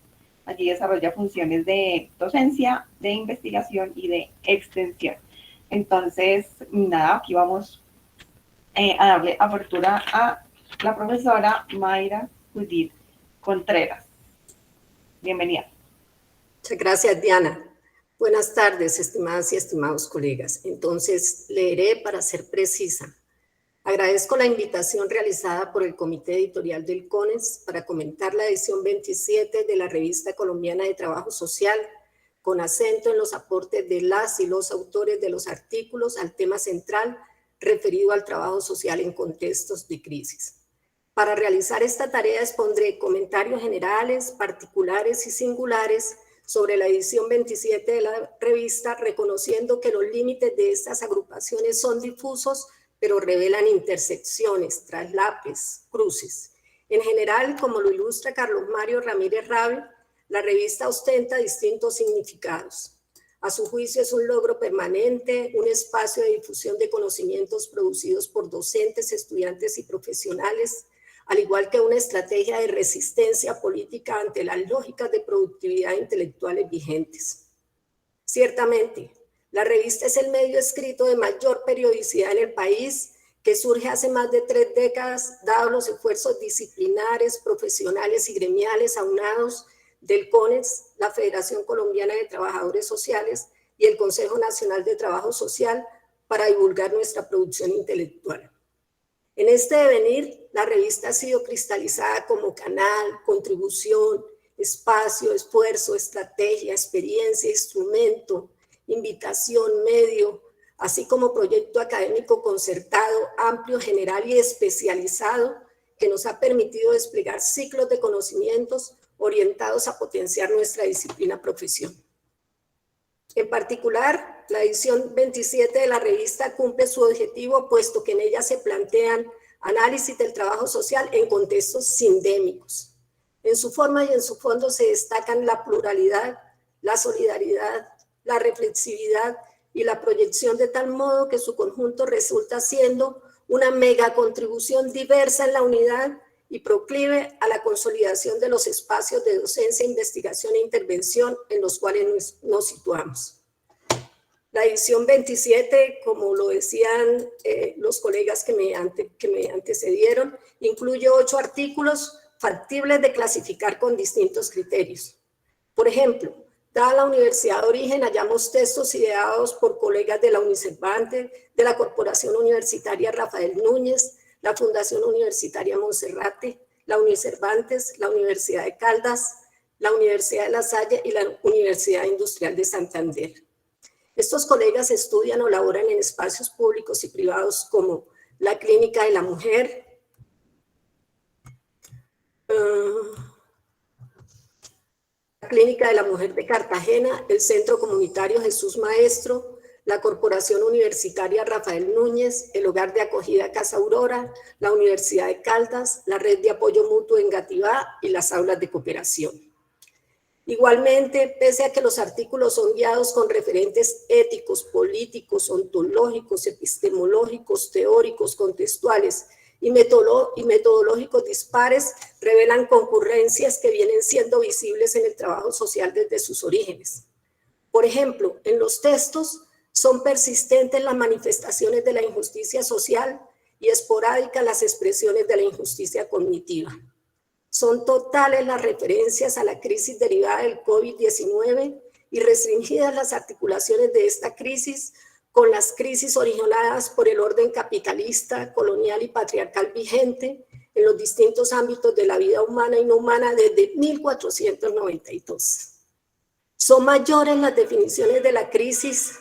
Allí desarrolla funciones de docencia, de investigación y de extensión. Entonces, nada, aquí vamos a darle apertura a la profesora Mayra Judith Contreras. Bienvenida. Muchas gracias, Diana. Buenas tardes, estimadas y estimados colegas. Entonces, leeré para ser precisa. Agradezco la invitación realizada por el Comité Editorial del CONES para comentar la edición 27 de la Revista Colombiana de Trabajo Social, con acento en los aportes de las y los autores de los artículos al tema central referido al trabajo social en contextos de crisis. Para realizar esta tarea expondré comentarios generales, particulares y singulares sobre la edición 27 de la revista, reconociendo que los límites de estas agrupaciones son difusos, pero revelan intersecciones, traslapes, cruces. En general, como lo ilustra Carlos Mario Ramírez Rabe, la revista ostenta distintos significados. A su juicio es un logro permanente, un espacio de difusión de conocimientos producidos por docentes, estudiantes y profesionales, al igual que una estrategia de resistencia política ante las lógicas de productividad intelectuales vigentes. Ciertamente, la revista es el medio escrito de mayor periodicidad en el país, que surge hace más de 3 décadas, dados los esfuerzos disciplinares, profesionales y gremiales aunados del CONES, la Federación Colombiana de Trabajadores Sociales y el Consejo Nacional de Trabajo Social para divulgar nuestra producción intelectual. En este devenir, la revista ha sido cristalizada como canal, contribución, espacio, esfuerzo, estrategia, experiencia, instrumento, invitación, medio, así como proyecto académico concertado, amplio, general y especializado, que nos ha permitido desplegar ciclos de conocimientos orientados a potenciar nuestra disciplina profesión. En particular, la edición 27 de la revista cumple su objetivo, puesto que en ella se plantean análisis del trabajo social en contextos sindémicos. En su forma y en su fondo se destacan la pluralidad, la solidaridad, la reflexividad y la proyección, de tal modo que su conjunto resulta siendo una mega contribución diversa en la unidad y proclive a la consolidación de los espacios de docencia, investigación e intervención en los cuales nos situamos. La edición 27, como lo decían los colegas que me antecedieron, incluye 8 artículos factibles de clasificar con distintos criterios. Por ejemplo, Dada la Universidad de Origen, hallamos textos ideados por colegas de la Unicervantes, de la Corporación Universitaria Rafael Núñez, la Fundación Universitaria Monserrate, la Unicervantes, la Universidad de Caldas, la Universidad de La Salle y la Universidad Industrial de Santander. Estos colegas estudian o laboran en espacios públicos y privados como la Clínica de la Mujer, la Clínica de la Mujer de Cartagena, el Centro Comunitario Jesús Maestro, la Corporación Universitaria Rafael Núñez, el Hogar de Acogida Casa Aurora, la Universidad de Caldas, la Red de Apoyo Mutuo en Gativá y las aulas de cooperación. Igualmente, pese a que los artículos son guiados con referentes éticos, políticos, ontológicos, epistemológicos, teóricos, contextuales y metodológicos dispares, revelan concurrencias que vienen siendo visibles en el trabajo social desde sus orígenes. Por ejemplo, en los textos son persistentes las manifestaciones de la injusticia social y esporádicas las expresiones de la injusticia cognitiva. Son totales las referencias a la crisis derivada del COVID-19 y restringidas las articulaciones de esta crisis con las crisis originadas por el orden capitalista, colonial y patriarcal vigente en los distintos ámbitos de la vida humana y no humana desde 1492. Son mayores las definiciones de la crisis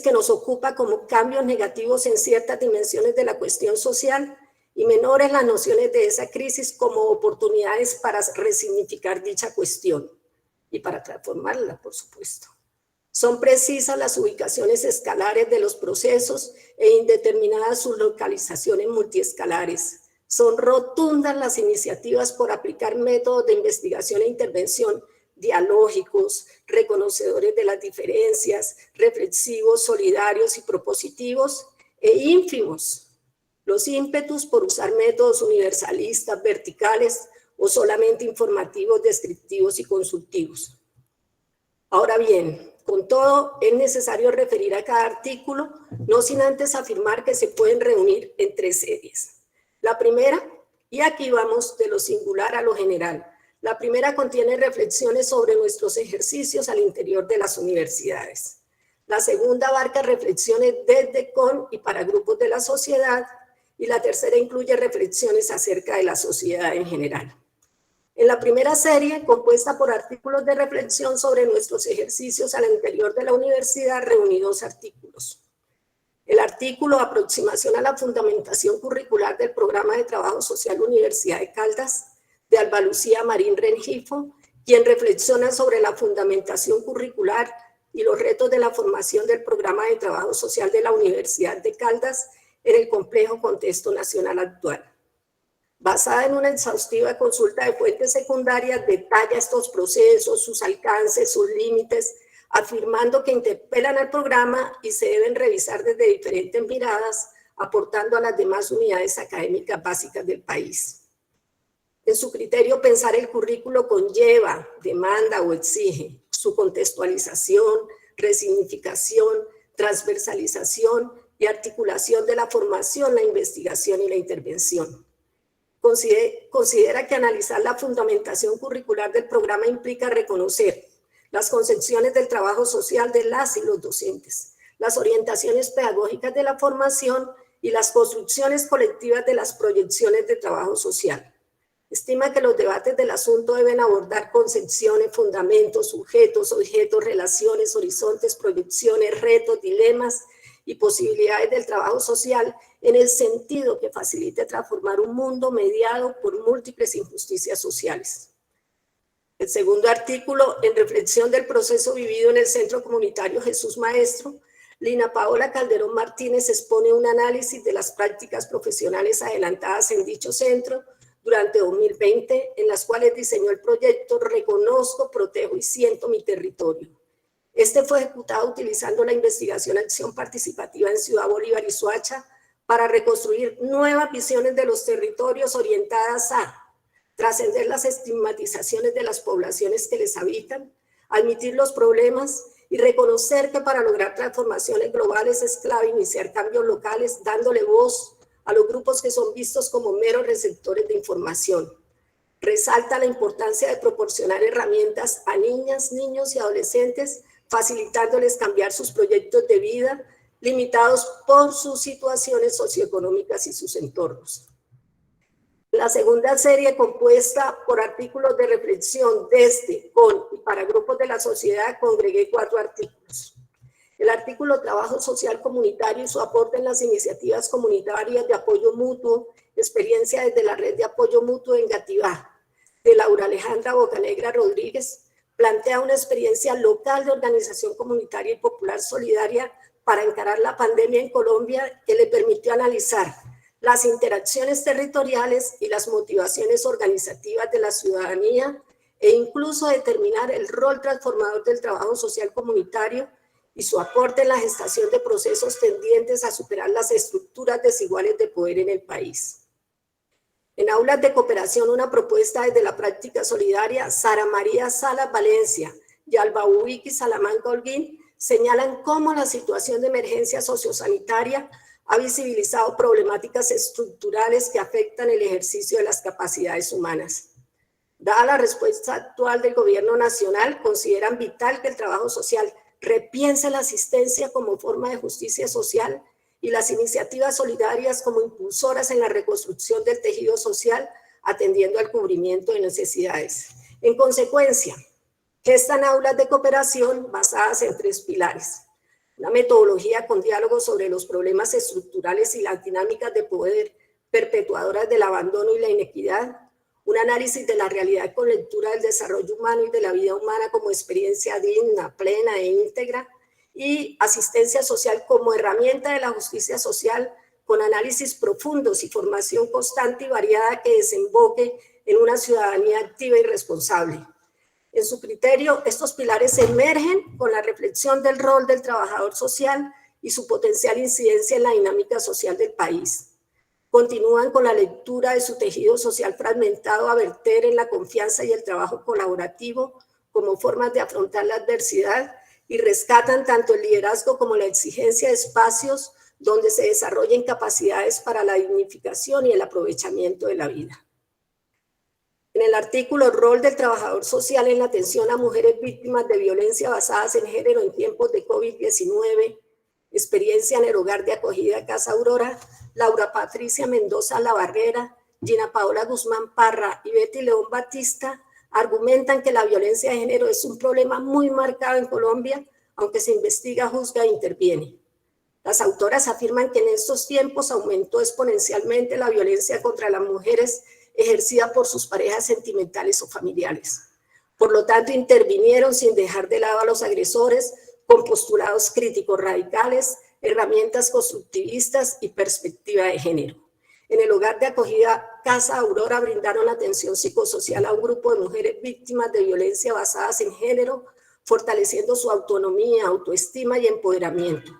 que nos ocupa como cambios negativos en ciertas dimensiones de la cuestión social y menores las nociones de esa crisis como oportunidades para resignificar dicha cuestión y para transformarla, por supuesto. Son precisas las ubicaciones escalares de los procesos e indeterminadas sus localizaciones multiescalares. Son rotundas las iniciativas por aplicar métodos de investigación e intervención dialógicos, reconocedores de las diferencias, reflexivos, solidarios y propositivos, e ínfimos los ímpetus por usar métodos universalistas, verticales o solamente informativos, descriptivos y consultivos. Ahora bien, con todo, es necesario referir a cada artículo, no sin antes afirmar que se pueden reunir en tres series. La primera, y aquí vamos de lo singular a lo general, la primera contiene reflexiones sobre nuestros ejercicios al interior de las universidades. La segunda abarca reflexiones desde, con y para grupos de la sociedad, y la tercera incluye reflexiones acerca de la sociedad en general. En la primera serie, compuesta por artículos de reflexión sobre nuestros ejercicios al interior de la universidad, reuní dos artículos. El artículo Aproximación a la fundamentación curricular del Programa de Trabajo Social Universidad de Caldas, de Alba Lucía Marín Rengifo, quien reflexiona sobre la fundamentación curricular y los retos de la formación del Programa de Trabajo Social de la Universidad de Caldas en el complejo contexto nacional actual. Basada en una exhaustiva consulta de fuentes secundarias, detalla estos procesos, sus alcances, sus límites, afirmando que interpelan al programa y se deben revisar desde diferentes miradas, aportando a las demás unidades académicas básicas del país. En su criterio, pensar el currículo conlleva, demanda o exige su contextualización, resignificación, transversalización y articulación de la formación, la investigación y la intervención. Considera que analizar la fundamentación curricular del programa implica reconocer las concepciones del trabajo social de las y los docentes, las orientaciones pedagógicas de la formación y las construcciones colectivas de las proyecciones de trabajo social. Estima que los debates del asunto deben abordar concepciones, fundamentos, sujetos, objetos, relaciones, horizontes, proyecciones, retos, dilemas y posibilidades del trabajo social en el sentido que facilite transformar un mundo mediado por múltiples injusticias sociales. El segundo artículo, en reflexión del proceso vivido en el Centro Comunitario Jesús Maestro, Lina Paola Calderón Martínez expone un análisis de las prácticas profesionales adelantadas en dicho centro durante 2020, en las cuales diseñó el proyecto Reconozco, Protejo y Siento mi Territorio. Este fue ejecutado utilizando la investigación acción participativa en Ciudad Bolívar y Soacha para reconstruir nuevas visiones de los territorios orientadas a trascender las estigmatizaciones de las poblaciones que les habitan, admitir los problemas y reconocer que para lograr transformaciones globales es clave iniciar cambios locales dándole voz a los grupos que son vistos como meros receptores de información. Resalta la importancia de proporcionar herramientas a niñas, niños y adolescentes, facilitándoles cambiar sus proyectos de vida, limitados por sus situaciones socioeconómicas y sus entornos. La segunda serie, compuesta por artículos de reflexión desde, con y para grupos de la sociedad, congregué 4 artículos. El artículo Trabajo Social Comunitario y su aporte en las iniciativas comunitarias de apoyo mutuo, experiencia desde la red de apoyo mutuo en Gativá, de Laura Alejandra Bocanegra Rodríguez, plantea una experiencia local de organización comunitaria y popular solidaria para encarar la pandemia en Colombia, que le permitió analizar las interacciones territoriales y las motivaciones organizativas de la ciudadanía e incluso determinar el rol transformador del trabajo social comunitario y su aporte en la gestación de procesos tendientes a superar las estructuras desiguales de poder en el país. En aulas de cooperación, una propuesta desde la práctica solidaria, Sara María Salas Valencia y Alba Ubiki Salamanca Holguín señalan cómo la situación de emergencia sociosanitaria ha visibilizado problemáticas estructurales que afectan el ejercicio de las capacidades humanas. Dada la respuesta actual del gobierno nacional, consideran vital que el trabajo social repiense la asistencia como forma de justicia social y las iniciativas solidarias como impulsoras en la reconstrucción del tejido social, atendiendo al cubrimiento de necesidades. En consecuencia, gestan aulas de cooperación basadas en 3 pilares. Una metodología con diálogo sobre los problemas estructurales y las dinámicas de poder perpetuadoras del abandono y la inequidad, un análisis de la realidad con lectura del desarrollo humano y de la vida humana como experiencia digna, plena e íntegra, y asistencia social como herramienta de la justicia social, con análisis profundos y formación constante y variada que desemboque en una ciudadanía activa y responsable. En su criterio, estos pilares emergen con la reflexión del rol del trabajador social y su potencial incidencia en la dinámica social del país. Continúan con la lectura de su tejido social fragmentado a verter en la confianza y el trabajo colaborativo como formas de afrontar la adversidad y rescatan tanto el liderazgo como la exigencia de espacios donde se desarrollen capacidades para la dignificación y el aprovechamiento de la vida. En el artículo Rol del trabajador social en la atención a mujeres víctimas de violencia basadas en género en tiempos de COVID-19, experiencia en el hogar de acogida Casa Aurora, Laura Patricia Mendoza Labarrera, Gina Paola Guzmán Parra y Betty León Batista argumentan que la violencia de género es un problema muy marcado en Colombia, aunque se investiga, juzga e interviene. Las autoras afirman que en estos tiempos aumentó exponencialmente la violencia contra las mujeres ejercida por sus parejas sentimentales o familiares. Por lo tanto, intervinieron sin dejar de lado a los agresores con postulados críticos radicales, herramientas constructivistas y perspectiva de género. En el hogar de acogida Casa Aurora brindaron atención psicosocial a un grupo de mujeres víctimas de violencia basadas en género, fortaleciendo su autonomía, autoestima y empoderamiento.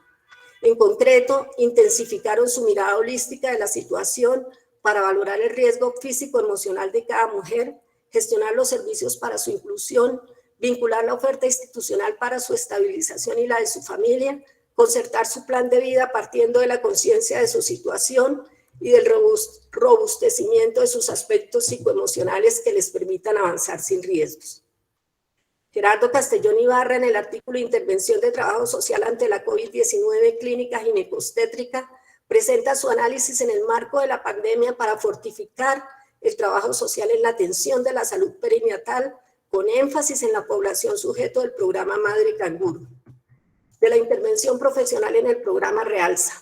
En concreto, intensificaron su mirada holística de la situación para valorar el riesgo físico-emocional de cada mujer, gestionar los servicios para su inclusión, vincular la oferta institucional para su estabilización y la de su familia, concertar su plan de vida partiendo de la conciencia de su situación y del robustecimiento de sus aspectos psicoemocionales que les permitan avanzar sin riesgos. Gerardo Castellón Ibarra, en el artículo Intervención de Trabajo Social ante la COVID-19 Clínica Ginecostétrica, presenta su análisis en el marco de la pandemia para fortificar el trabajo social en la atención de la salud perinatal, con énfasis en la población sujeto del programa Madre Canguro, de la intervención profesional en el programa Realza,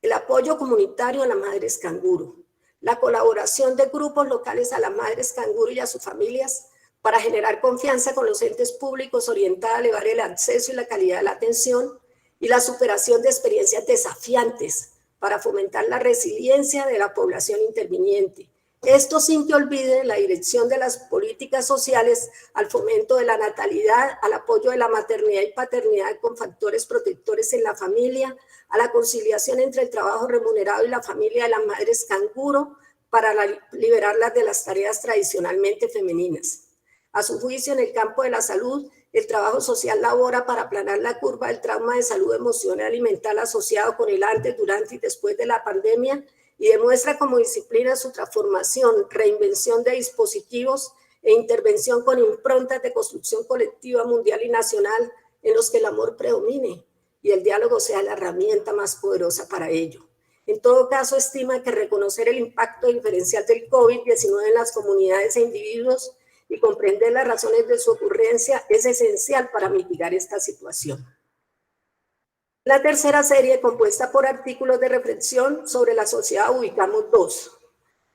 el apoyo comunitario a las madres canguro, la colaboración de grupos locales a las madres canguro y a sus familias para generar confianza con los entes públicos orientada a elevar el acceso y la calidad de la atención, y la superación de experiencias desafiantes para fomentar la resiliencia de la población interviniente. Esto sin que olvide la dirección de las políticas sociales al fomento de la natalidad, al apoyo de la maternidad y paternidad con factores protectores en la familia, a la conciliación entre el trabajo remunerado y la familia de las madres canguro para liberarlas de las tareas tradicionalmente femeninas. A su juicio, en el campo de la salud, el trabajo social labora para aplanar la curva del trauma de salud emocional y mental asociado con el antes, durante y después de la pandemia y demuestra como disciplina su transformación, reinvención de dispositivos e intervención con improntas de construcción colectiva mundial y nacional en los que el amor predomine y el diálogo sea la herramienta más poderosa para ello. En todo caso, estima que reconocer el impacto diferencial del COVID-19 en las comunidades e individuos y comprender las razones de su ocurrencia es esencial para mitigar esta situación. La tercera serie, compuesta por artículos de reflexión sobre la sociedad, ubicamos dos.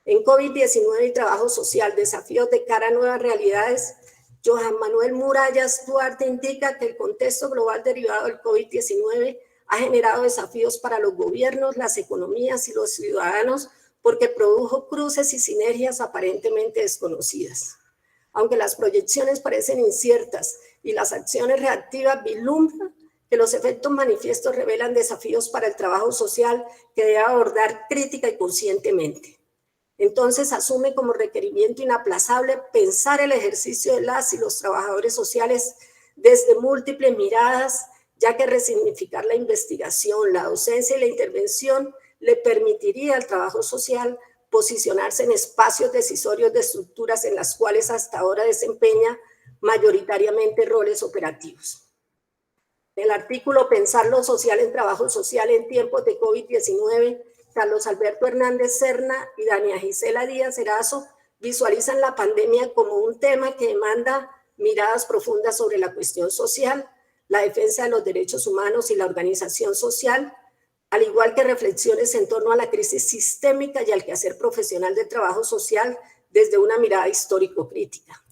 En COVID-19 y trabajo social, desafíos de cara a nuevas realidades, Johan Manuel Murallas Duarte indica que el contexto global derivado del COVID-19 ha generado desafíos para los gobiernos, las economías y los ciudadanos porque produjo cruces y sinergias aparentemente desconocidas. Aunque las proyecciones parecen inciertas y las acciones reactivas vislumbran que los efectos manifiestos revelan desafíos para el trabajo social que debe abordar crítica y conscientemente. Entonces asume como requerimiento inaplazable pensar el ejercicio de las y los trabajadores sociales desde múltiples miradas, ya que resignificar la investigación, la docencia y la intervención le permitiría al trabajo social posicionarse en espacios decisorios de estructuras en las cuales hasta ahora desempeña mayoritariamente roles operativos. En el artículo Pensar lo social en trabajo social en tiempos de COVID-19, Carlos Alberto Hernández Serna y Dania Gisela Díaz Erazo visualizan la pandemia como un tema que demanda miradas profundas sobre la cuestión social, la defensa de los derechos humanos y la organización social, al igual que reflexiones en torno a la crisis sistémica y al quehacer profesional del trabajo social desde una mirada histórico-crítica.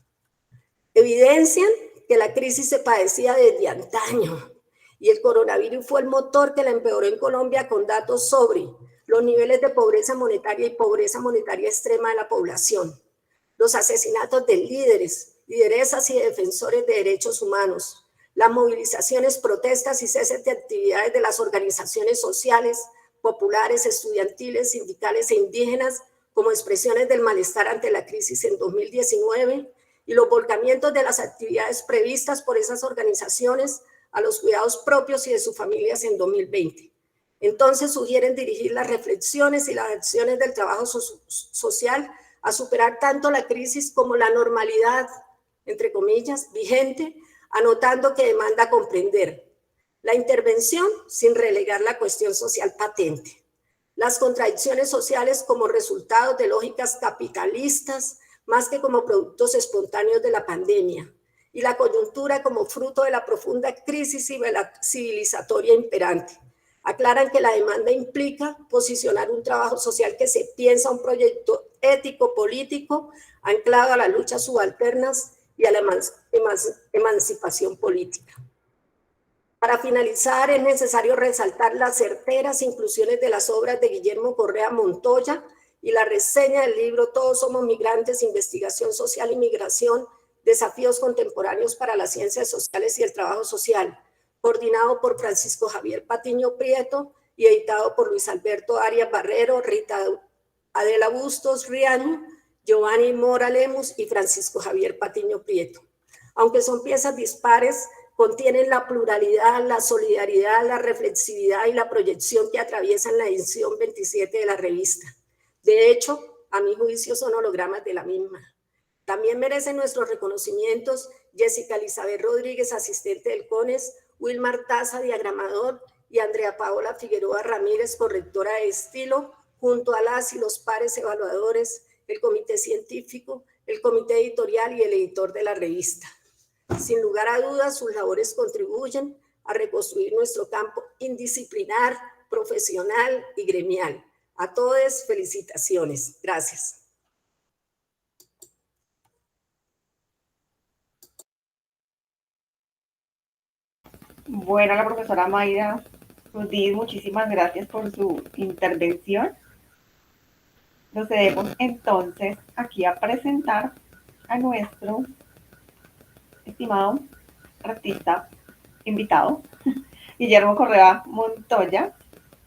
Evidencian que la crisis se padecía desde antaño y el coronavirus fue el motor que la empeoró en Colombia con datos sobre los niveles de pobreza monetaria y pobreza monetaria extrema de la población, los asesinatos de líderes, lideresas y defensores de derechos humanos, las movilizaciones, protestas y ceses de actividades de las organizaciones sociales, populares, estudiantiles, sindicales e indígenas como expresiones del malestar ante la crisis en 2019 y los volcamientos de las actividades previstas por esas organizaciones a los cuidados propios y de sus familias en 2020. Entonces sugieren dirigir las reflexiones y las acciones del trabajo social a superar tanto la crisis como la normalidad, entre comillas, vigente, anotando que demanda comprender la intervención sin relegar la cuestión social patente, las contradicciones sociales como resultado de lógicas capitalistas más que como productos espontáneos de la pandemia, y la coyuntura como fruto de la profunda crisis civilizatoria imperante. Aclaran que la demanda implica posicionar un trabajo social que se piensa un proyecto ético-político anclado a las luchas subalternas y a la emancipación política. Para finalizar, es necesario resaltar las certeras inclusiones de las obras de Guillermo Correa Montoya y la reseña del libro Todos somos migrantes, investigación social y migración, desafíos contemporáneos para las ciencias sociales y el trabajo social, coordinado por Francisco Javier Patiño Prieto y editado por Luis Alberto Arias Barrero, Rita Adela Bustos Riaño, Giovanni Mora Lemus y Francisco Javier Patiño Prieto. Aunque son piezas dispares, contienen la pluralidad, la solidaridad, la reflexividad y la proyección que atraviesan la edición 27 de la revista. De hecho, a mi juicio son hologramas de la misma. También merecen nuestros reconocimientos Jessica Elizabeth Rodríguez, asistente del CONES, Wilmar Taza, diagramador, y Andrea Paola Figueroa Ramírez, correctora de estilo, junto a las y los pares evaluadores, el comité científico, el comité editorial y el editor de la revista. Sin lugar a dudas, sus labores contribuyen a reconstruir nuestro campo indisciplinar, profesional y gremial. A todos, felicitaciones. Gracias. Bueno, la profesora Mayra Rudiz, muchísimas gracias por su intervención. Procedemos entonces aquí a presentar a nuestro estimado artista invitado, Guillermo Correa Montoya.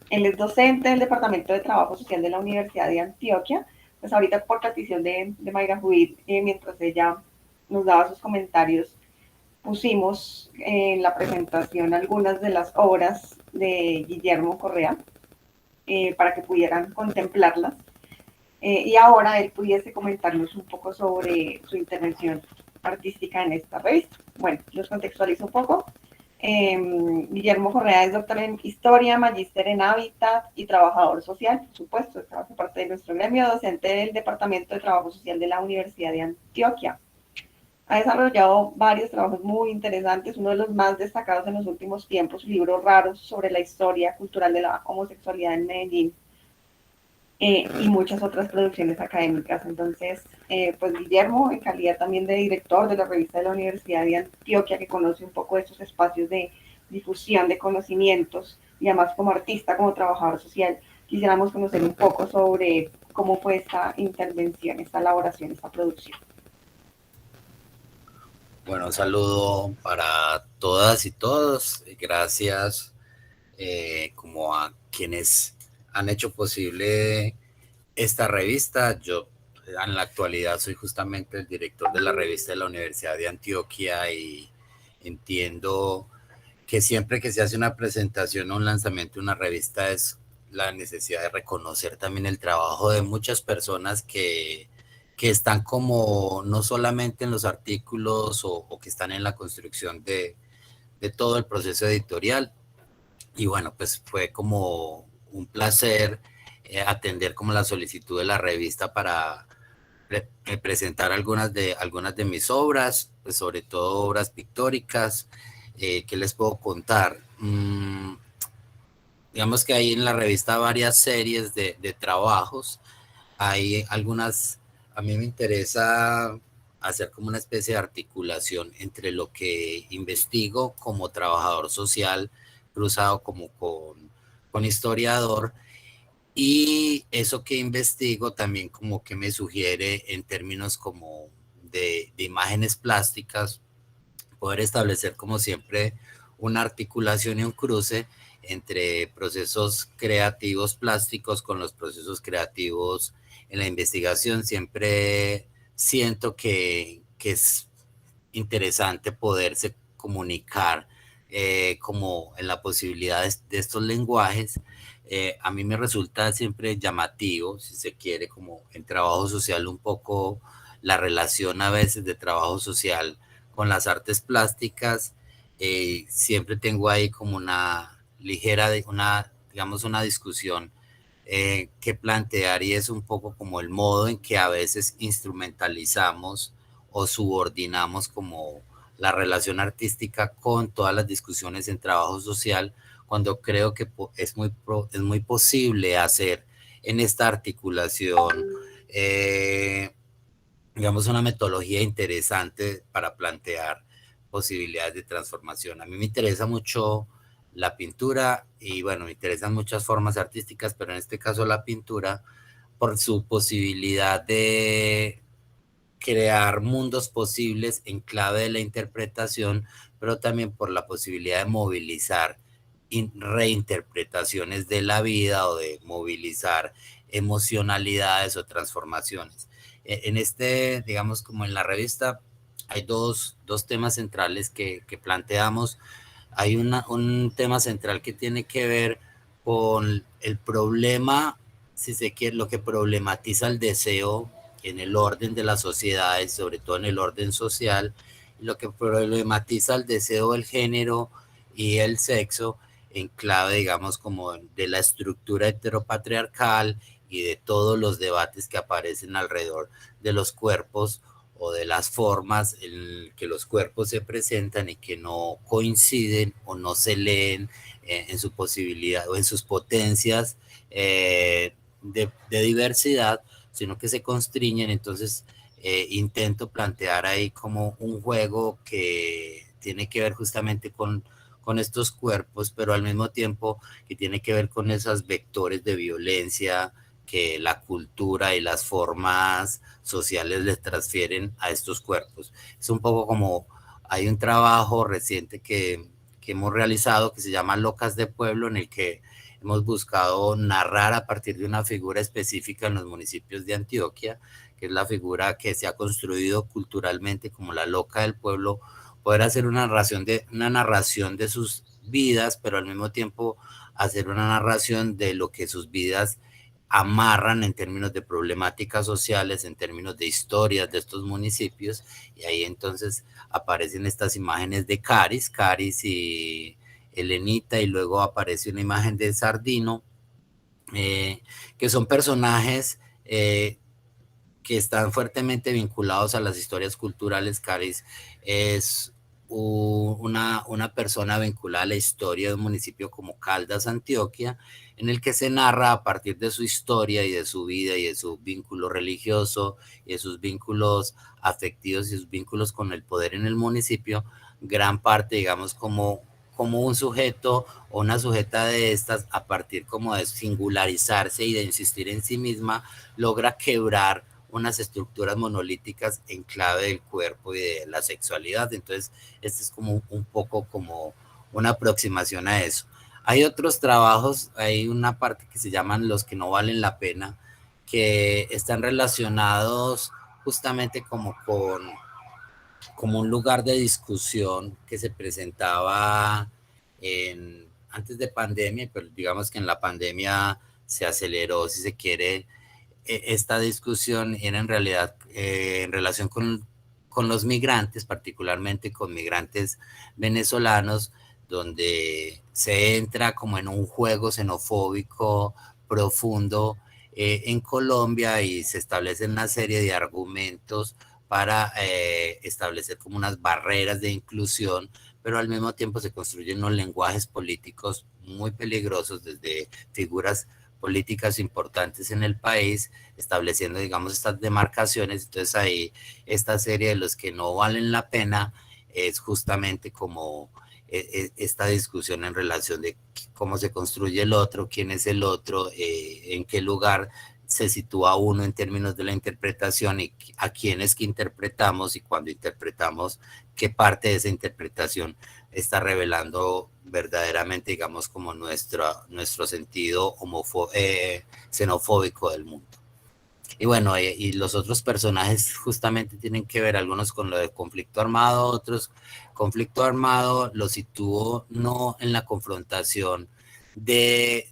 Él es docente del Departamento de Trabajo Social de la Universidad de Antioquia. Pues ahorita por petición de Mayra Ruiz, mientras ella nos daba sus comentarios, pusimos en la presentación algunas de las obras de Guillermo Correa. para que pudieran contemplarlas. Y ahora él pudiese comentarnos un poco sobre su intervención artística en esta revista. Bueno, los contextualizo un poco. Guillermo Correa es doctor en Historia, magíster en Hábitat y trabajador social, por supuesto, hace parte de nuestro gremio, docente del Departamento de Trabajo Social de la Universidad de Antioquia. Ha desarrollado varios trabajos muy interesantes, uno de los más destacados en los últimos tiempos, libros raros sobre la historia cultural de la homosexualidad en Medellín, y muchas otras producciones académicas. Entonces, pues Guillermo, en calidad también de director de la revista de la Universidad de Antioquia, que conoce un poco de estos espacios de difusión de conocimientos, y además como artista, como trabajador social, quisiéramos conocer un poco sobre cómo fue esta intervención, esta elaboración, esta producción. Bueno, un saludo para todas y todos. Gracias como a quienes han hecho posible esta revista. Yo en la actualidad soy justamente el director de la revista de la Universidad de Antioquia y entiendo que siempre que se hace una presentación o un lanzamiento de una revista es la necesidad de reconocer también el trabajo de muchas personas que están como no solamente en los artículos o que están en la construcción de todo el proceso editorial. Y bueno, pues fue como un placer atender como la solicitud de la revista para presentar algunas de mis obras, pues sobre todo obras pictóricas. ¿Qué les puedo contar? Digamos que hay en la revista varias series de trabajos. Hay algunas, a mí me interesa hacer como una especie de articulación entre lo que investigo como trabajador social, cruzado como con historiador, y eso que investigo también como que me sugiere en términos como de imágenes plásticas, poder establecer como siempre una articulación y un cruce entre procesos creativos plásticos con los procesos creativos en la investigación. Siempre siento que es interesante poderse comunicar como en la posibilidad de estos lenguajes. A mí me resulta siempre llamativo, si se quiere, como en trabajo social un poco la relación a veces de trabajo social con las artes plásticas. Siempre tengo ahí como una ligera, digamos una discusión que plantear, y es un poco como el modo en que a veces instrumentalizamos o subordinamos como la relación artística con todas las discusiones en trabajo social, cuando creo que es muy posible hacer en esta articulación digamos una metodología interesante para plantear posibilidades de transformación. A mí me interesa mucho la pintura y bueno, me interesan muchas formas artísticas, pero en este caso la pintura por su posibilidad de crear mundos posibles en clave de la interpretación, pero también por la posibilidad de movilizar reinterpretaciones de la vida o de movilizar emocionalidades o transformaciones. En este, digamos, como en la revista, hay dos temas centrales que planteamos. Hay un tema central que tiene que ver con el problema, si se quiere, lo que problematiza el deseo en el orden de las sociedades, sobre todo en el orden social, y lo que problematiza el deseo del género y el sexo en clave, digamos, como de la estructura heteropatriarcal y de todos los debates que aparecen alrededor de los cuerpos o de las formas en que los cuerpos se presentan y que no coinciden o no se leen en su posibilidad o en sus potencias de diversidad, sino que se constriñen. Entonces intento plantear ahí como un juego que tiene que ver justamente con estos cuerpos, pero al mismo tiempo que tiene que ver con esos vectores de violencia que la cultura y las formas sociales les transfieren a estos cuerpos. Es un poco como, hay un trabajo reciente que hemos realizado que se llama Locas de Pueblo, en el que hemos buscado narrar a partir de una figura específica en los municipios de Antioquia, que es la figura que se ha construido culturalmente como la loca del pueblo, poder hacer una narración de sus vidas, pero al mismo tiempo hacer una narración de lo que sus vidas amarran en términos de problemáticas sociales, en términos de historias de estos municipios, y ahí entonces aparecen estas imágenes de Caris y Elenita, y luego aparece una imagen de Sardino, que son personajes que están fuertemente vinculados a las historias culturales. Caris es una persona vinculada a la historia de un municipio como Caldas, Antioquia, en el que se narra a partir de su historia y de su vida y de su vínculo religioso y de sus vínculos afectivos y sus vínculos con el poder en el municipio, gran parte, digamos, como un sujeto o una sujeta de estas, a partir como de singularizarse y de insistir en sí misma, logra quebrar unas estructuras monolíticas en clave del cuerpo y de la sexualidad. Entonces, este es como un poco como una aproximación a eso. Hay otros trabajos, hay una parte que se llaman los que no valen la pena, que están relacionados justamente como un lugar de discusión que se presentaba antes de pandemia, pero digamos que en la pandemia se aceleró, si se quiere, esta discusión era en realidad en relación con los migrantes, particularmente con migrantes venezolanos, donde se entra como en un juego xenofóbico profundo en Colombia, y se establecen una serie de argumentos para establecer como unas barreras de inclusión, pero al mismo tiempo se construyen unos lenguajes políticos muy peligrosos desde figuras políticas importantes en el país, estableciendo, digamos, estas demarcaciones. Entonces ahí esta serie de los que no valen la pena es justamente como esta discusión en relación de cómo se construye el otro, quién es el otro, en qué lugar se sitúa uno en términos de la interpretación, y a quiénes que interpretamos, y cuando interpretamos, qué parte de esa interpretación está revelando verdaderamente, digamos, como nuestro sentido xenofóbico del mundo. Y bueno, y los otros personajes justamente tienen que ver, algunos con lo del conflicto armado, otros conflicto armado lo sitúo no en la confrontación de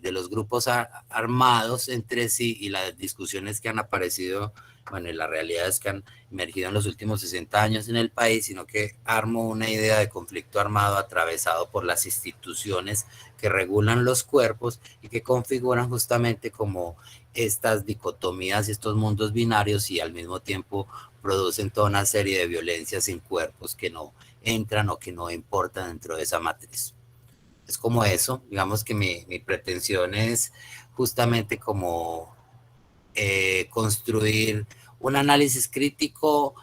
los grupos armados entre sí y las discusiones que han aparecido, bueno, y la realidad es que han emergido en los últimos 60 años en el país, sino que armo una idea de conflicto armado atravesado por las instituciones que regulan los cuerpos y que configuran justamente como estas dicotomías y estos mundos binarios, y al mismo tiempo producen toda una serie de violencias en cuerpos que no entran o que no importan dentro de esa matriz. Es como eso, digamos que mi pretensión es justamente como construir un análisis crítico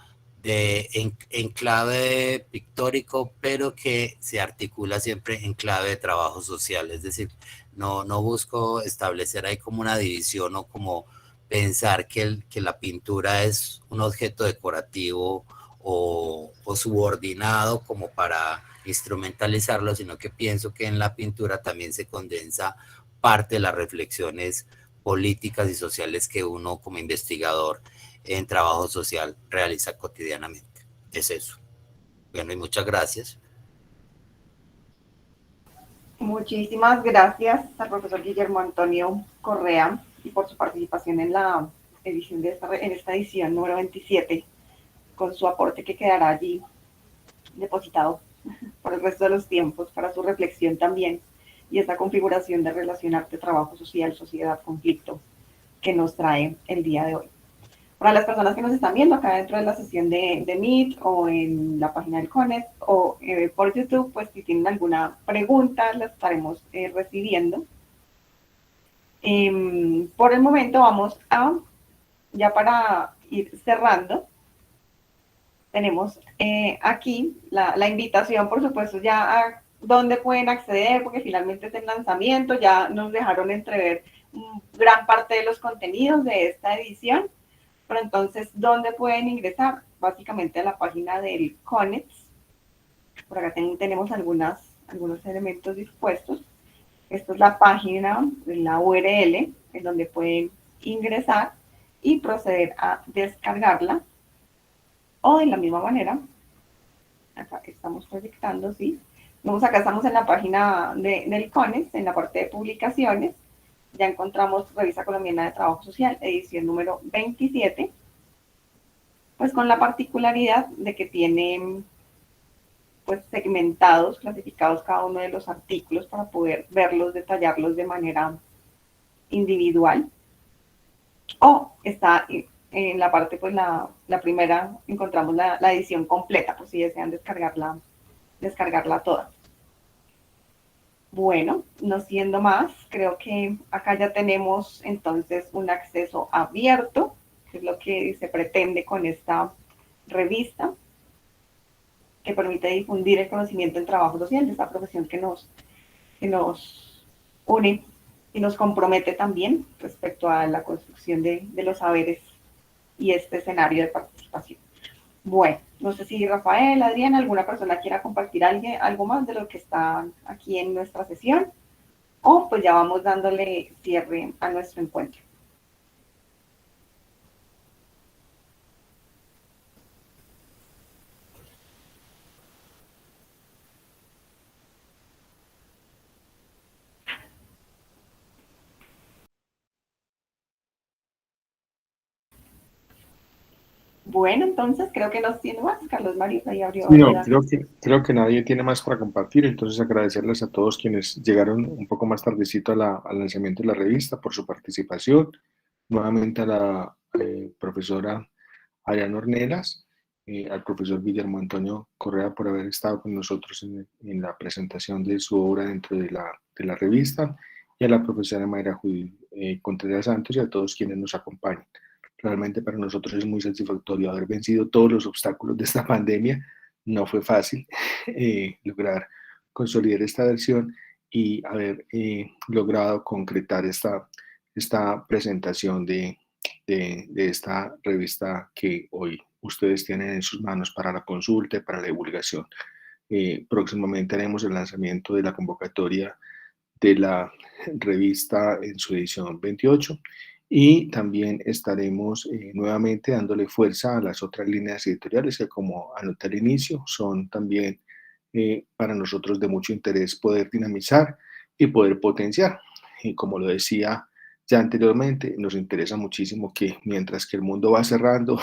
en clave pictórico, pero que se articula siempre en clave de trabajo social. Es decir, no busco establecer ahí como una división o como pensar que la pintura es un objeto decorativo o subordinado como para instrumentalizarlo, sino que pienso que en la pintura también se condensa parte de las reflexiones políticas y sociales que uno como investigador en trabajo social realiza cotidianamente. Es eso. Bueno, y muchas gracias. Muchísimas gracias al profesor Guillermo Antonio Correa y por su participación en la edición en esta edición número 27, con su aporte que quedará allí depositado por el resto de los tiempos para su reflexión también, y esta configuración de relación arte-trabajo social, sociedad-conflicto que nos trae el día de hoy. Para las personas que nos están viendo acá dentro de la sesión de Meet o en la página del CONET o por YouTube, pues si tienen alguna pregunta, la estaremos recibiendo. Por el momento vamos a, ya para ir cerrando, tenemos aquí la invitación, por supuesto, ya a dónde pueden acceder, porque finalmente es el lanzamiento, ya nos dejaron entrever gran parte de los contenidos de esta edición. Pero entonces, ¿dónde pueden ingresar? Básicamente a la página del CONETS. Por acá tenemos algunos elementos dispuestos. Esta es la página, la URL, en donde pueden ingresar y proceder a descargarla. O de la misma manera, acá estamos proyectando, ¿sí? Vamos acá, estamos en la página del CONES, en la parte de publicaciones. Ya encontramos Revista Colombiana de Trabajo Social, edición número 27, pues con la particularidad de que tiene pues segmentados, clasificados cada uno de los artículos para poder verlos, detallarlos de manera individual. O está en la parte, pues la primera, encontramos la edición completa, pues si desean descargarla toda. Bueno, no siendo más, creo que acá ya tenemos entonces un acceso abierto, que es lo que se pretende con esta revista, que permite difundir el conocimiento en trabajo social, de esta profesión que nos une y nos compromete también respecto a la construcción de los saberes y este escenario de participación. Bueno, no sé si Rafael, Adriana, alguna persona quiera compartir algo más de lo que está aquí en nuestra sesión, o pues ya vamos dándole cierre a nuestro encuentro. Bueno, entonces creo que nos tiene más. Carlos Mario, ahí abrió. Sí, no, creo que nadie tiene más para compartir, entonces agradecerles a todos quienes llegaron un poco más tardecito al lanzamiento de la revista por su participación, nuevamente a la profesora Ariana Ornelas, al profesor Guillermo Antonio Correa por haber estado con nosotros en la presentación de su obra dentro de la revista, y a la profesora Mayra Judith Contreras Santos y a todos quienes nos acompañan. Realmente para nosotros es muy satisfactorio haber vencido todos los obstáculos de esta pandemia. No fue fácil lograr consolidar esta versión y haber logrado concretar esta presentación de esta revista que hoy ustedes tienen en sus manos para la consulta y para la divulgación. Próximamente haremos el lanzamiento de la convocatoria de la revista en su edición 28 y también estaremos nuevamente dándole fuerza a las otras líneas editoriales que, como anoté al inicio, son también para nosotros de mucho interés poder dinamizar y poder potenciar. Y como lo decía ya anteriormente, nos interesa muchísimo que mientras que el mundo va cerrando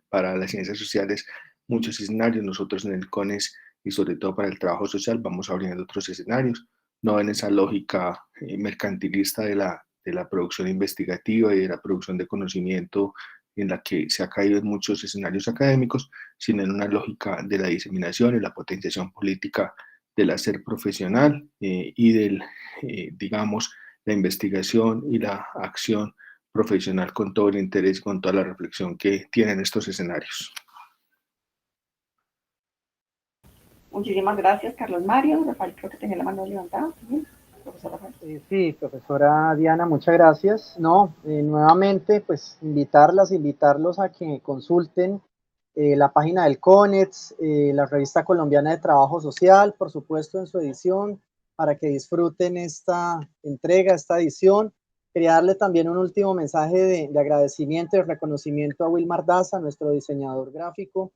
para las ciencias sociales muchos escenarios, nosotros en el CONES y sobre todo para el trabajo social vamos abriendo otros escenarios, no en esa lógica mercantilista de la producción investigativa y de la producción de conocimiento en la que se ha caído en muchos escenarios académicos, sino en una lógica de la diseminación y la potenciación política del hacer profesional y del, digamos, la investigación y la acción profesional con todo el interés y con toda la reflexión que tienen estos escenarios. Muchísimas gracias, Carlos Mario. Rafael, creo que tenía la mano levantada también. Profesor Rafael. Sí, profesora Diana, muchas gracias. No, nuevamente, pues invitarlos a que consulten la página del CONETS, la Revista Colombiana de Trabajo Social, por supuesto, en su edición, para que disfruten esta entrega, esta edición. Quería darle también un último mensaje de agradecimiento y de reconocimiento a Wilmar Daza, nuestro diseñador gráfico,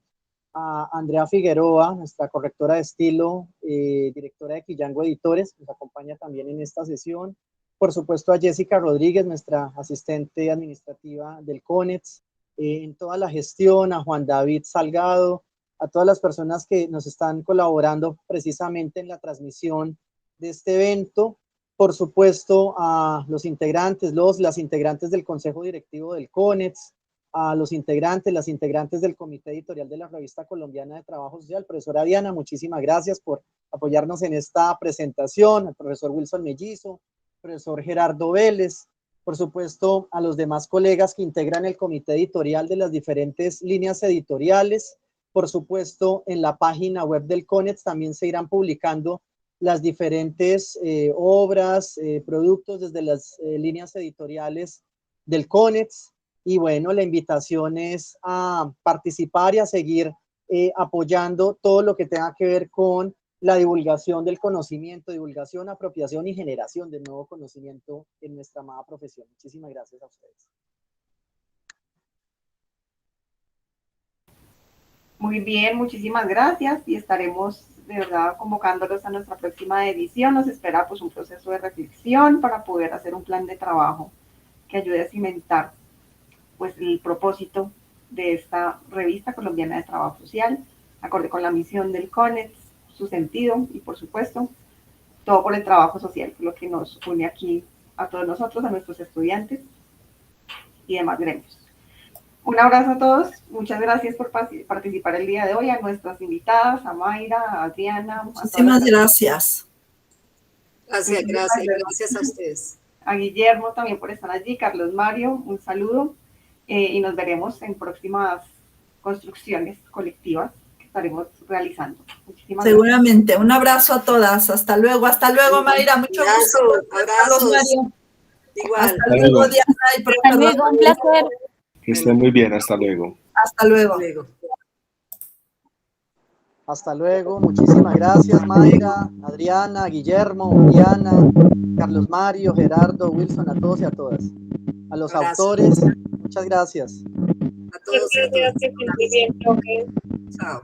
a Andrea Figueroa, nuestra correctora de estilo, directora de Quillango Editores, que nos acompaña también en esta sesión. Por supuesto a Jessica Rodríguez, nuestra asistente administrativa del CONETS, en toda la gestión, a Juan David Salgado, a todas las personas que nos están colaborando precisamente en la transmisión de este evento. Por supuesto a los integrantes, las integrantes del Consejo Directivo del CONETS, a los integrantes, las integrantes del Comité Editorial de la Revista Colombiana de Trabajo Social. Profesora Diana, muchísimas gracias por apoyarnos en esta presentación, al profesor Wilson Mellizo, profesor Gerardo Vélez, por supuesto a los demás colegas que integran el comité editorial de las diferentes líneas editoriales. Por supuesto, en la página web del CONETS también se irán publicando las diferentes obras, productos desde las líneas editoriales del CONETS. Y bueno, la invitación es a participar y a seguir apoyando todo lo que tenga que ver con la divulgación del conocimiento, divulgación, apropiación y generación de nuevo conocimiento en nuestra amada profesión. Muchísimas gracias a ustedes. Muy bien, muchísimas gracias y estaremos de verdad convocándolos a nuestra próxima edición. Nos espera pues un proceso de reflexión para poder hacer un plan de trabajo que ayude a cimentar pues el propósito de esta revista colombiana de trabajo social, acorde con la misión del CONETS, su sentido y por supuesto todo por el trabajo social, lo que nos une aquí a todos nosotros, a nuestros estudiantes y demás gremios. Un abrazo a todos, muchas gracias por participar el día de hoy, a nuestras invitadas, a Mayra, a Adriana. Muchísimas gracias. Gracias a ustedes. A Guillermo también por estar allí, Carlos Mario, un saludo y nos veremos en próximas construcciones colectivas que estaremos realizando. Muchísimas Seguramente, gracias. Un abrazo a todas, hasta luego, Mayra, mucho gusto. Abrazos. Mario. Igual. Hasta luego, Diana. Y hasta luego, un placer. Que estén muy bien, hasta luego. Hasta luego. Hasta luego, muchísimas gracias Mayra, Adriana, Guillermo, Diana, Carlos Mario, Gerardo, Wilson, a todos y a todas. A los autores, muchas gracias. A todos. Gracias, que estén muy bien, Chao.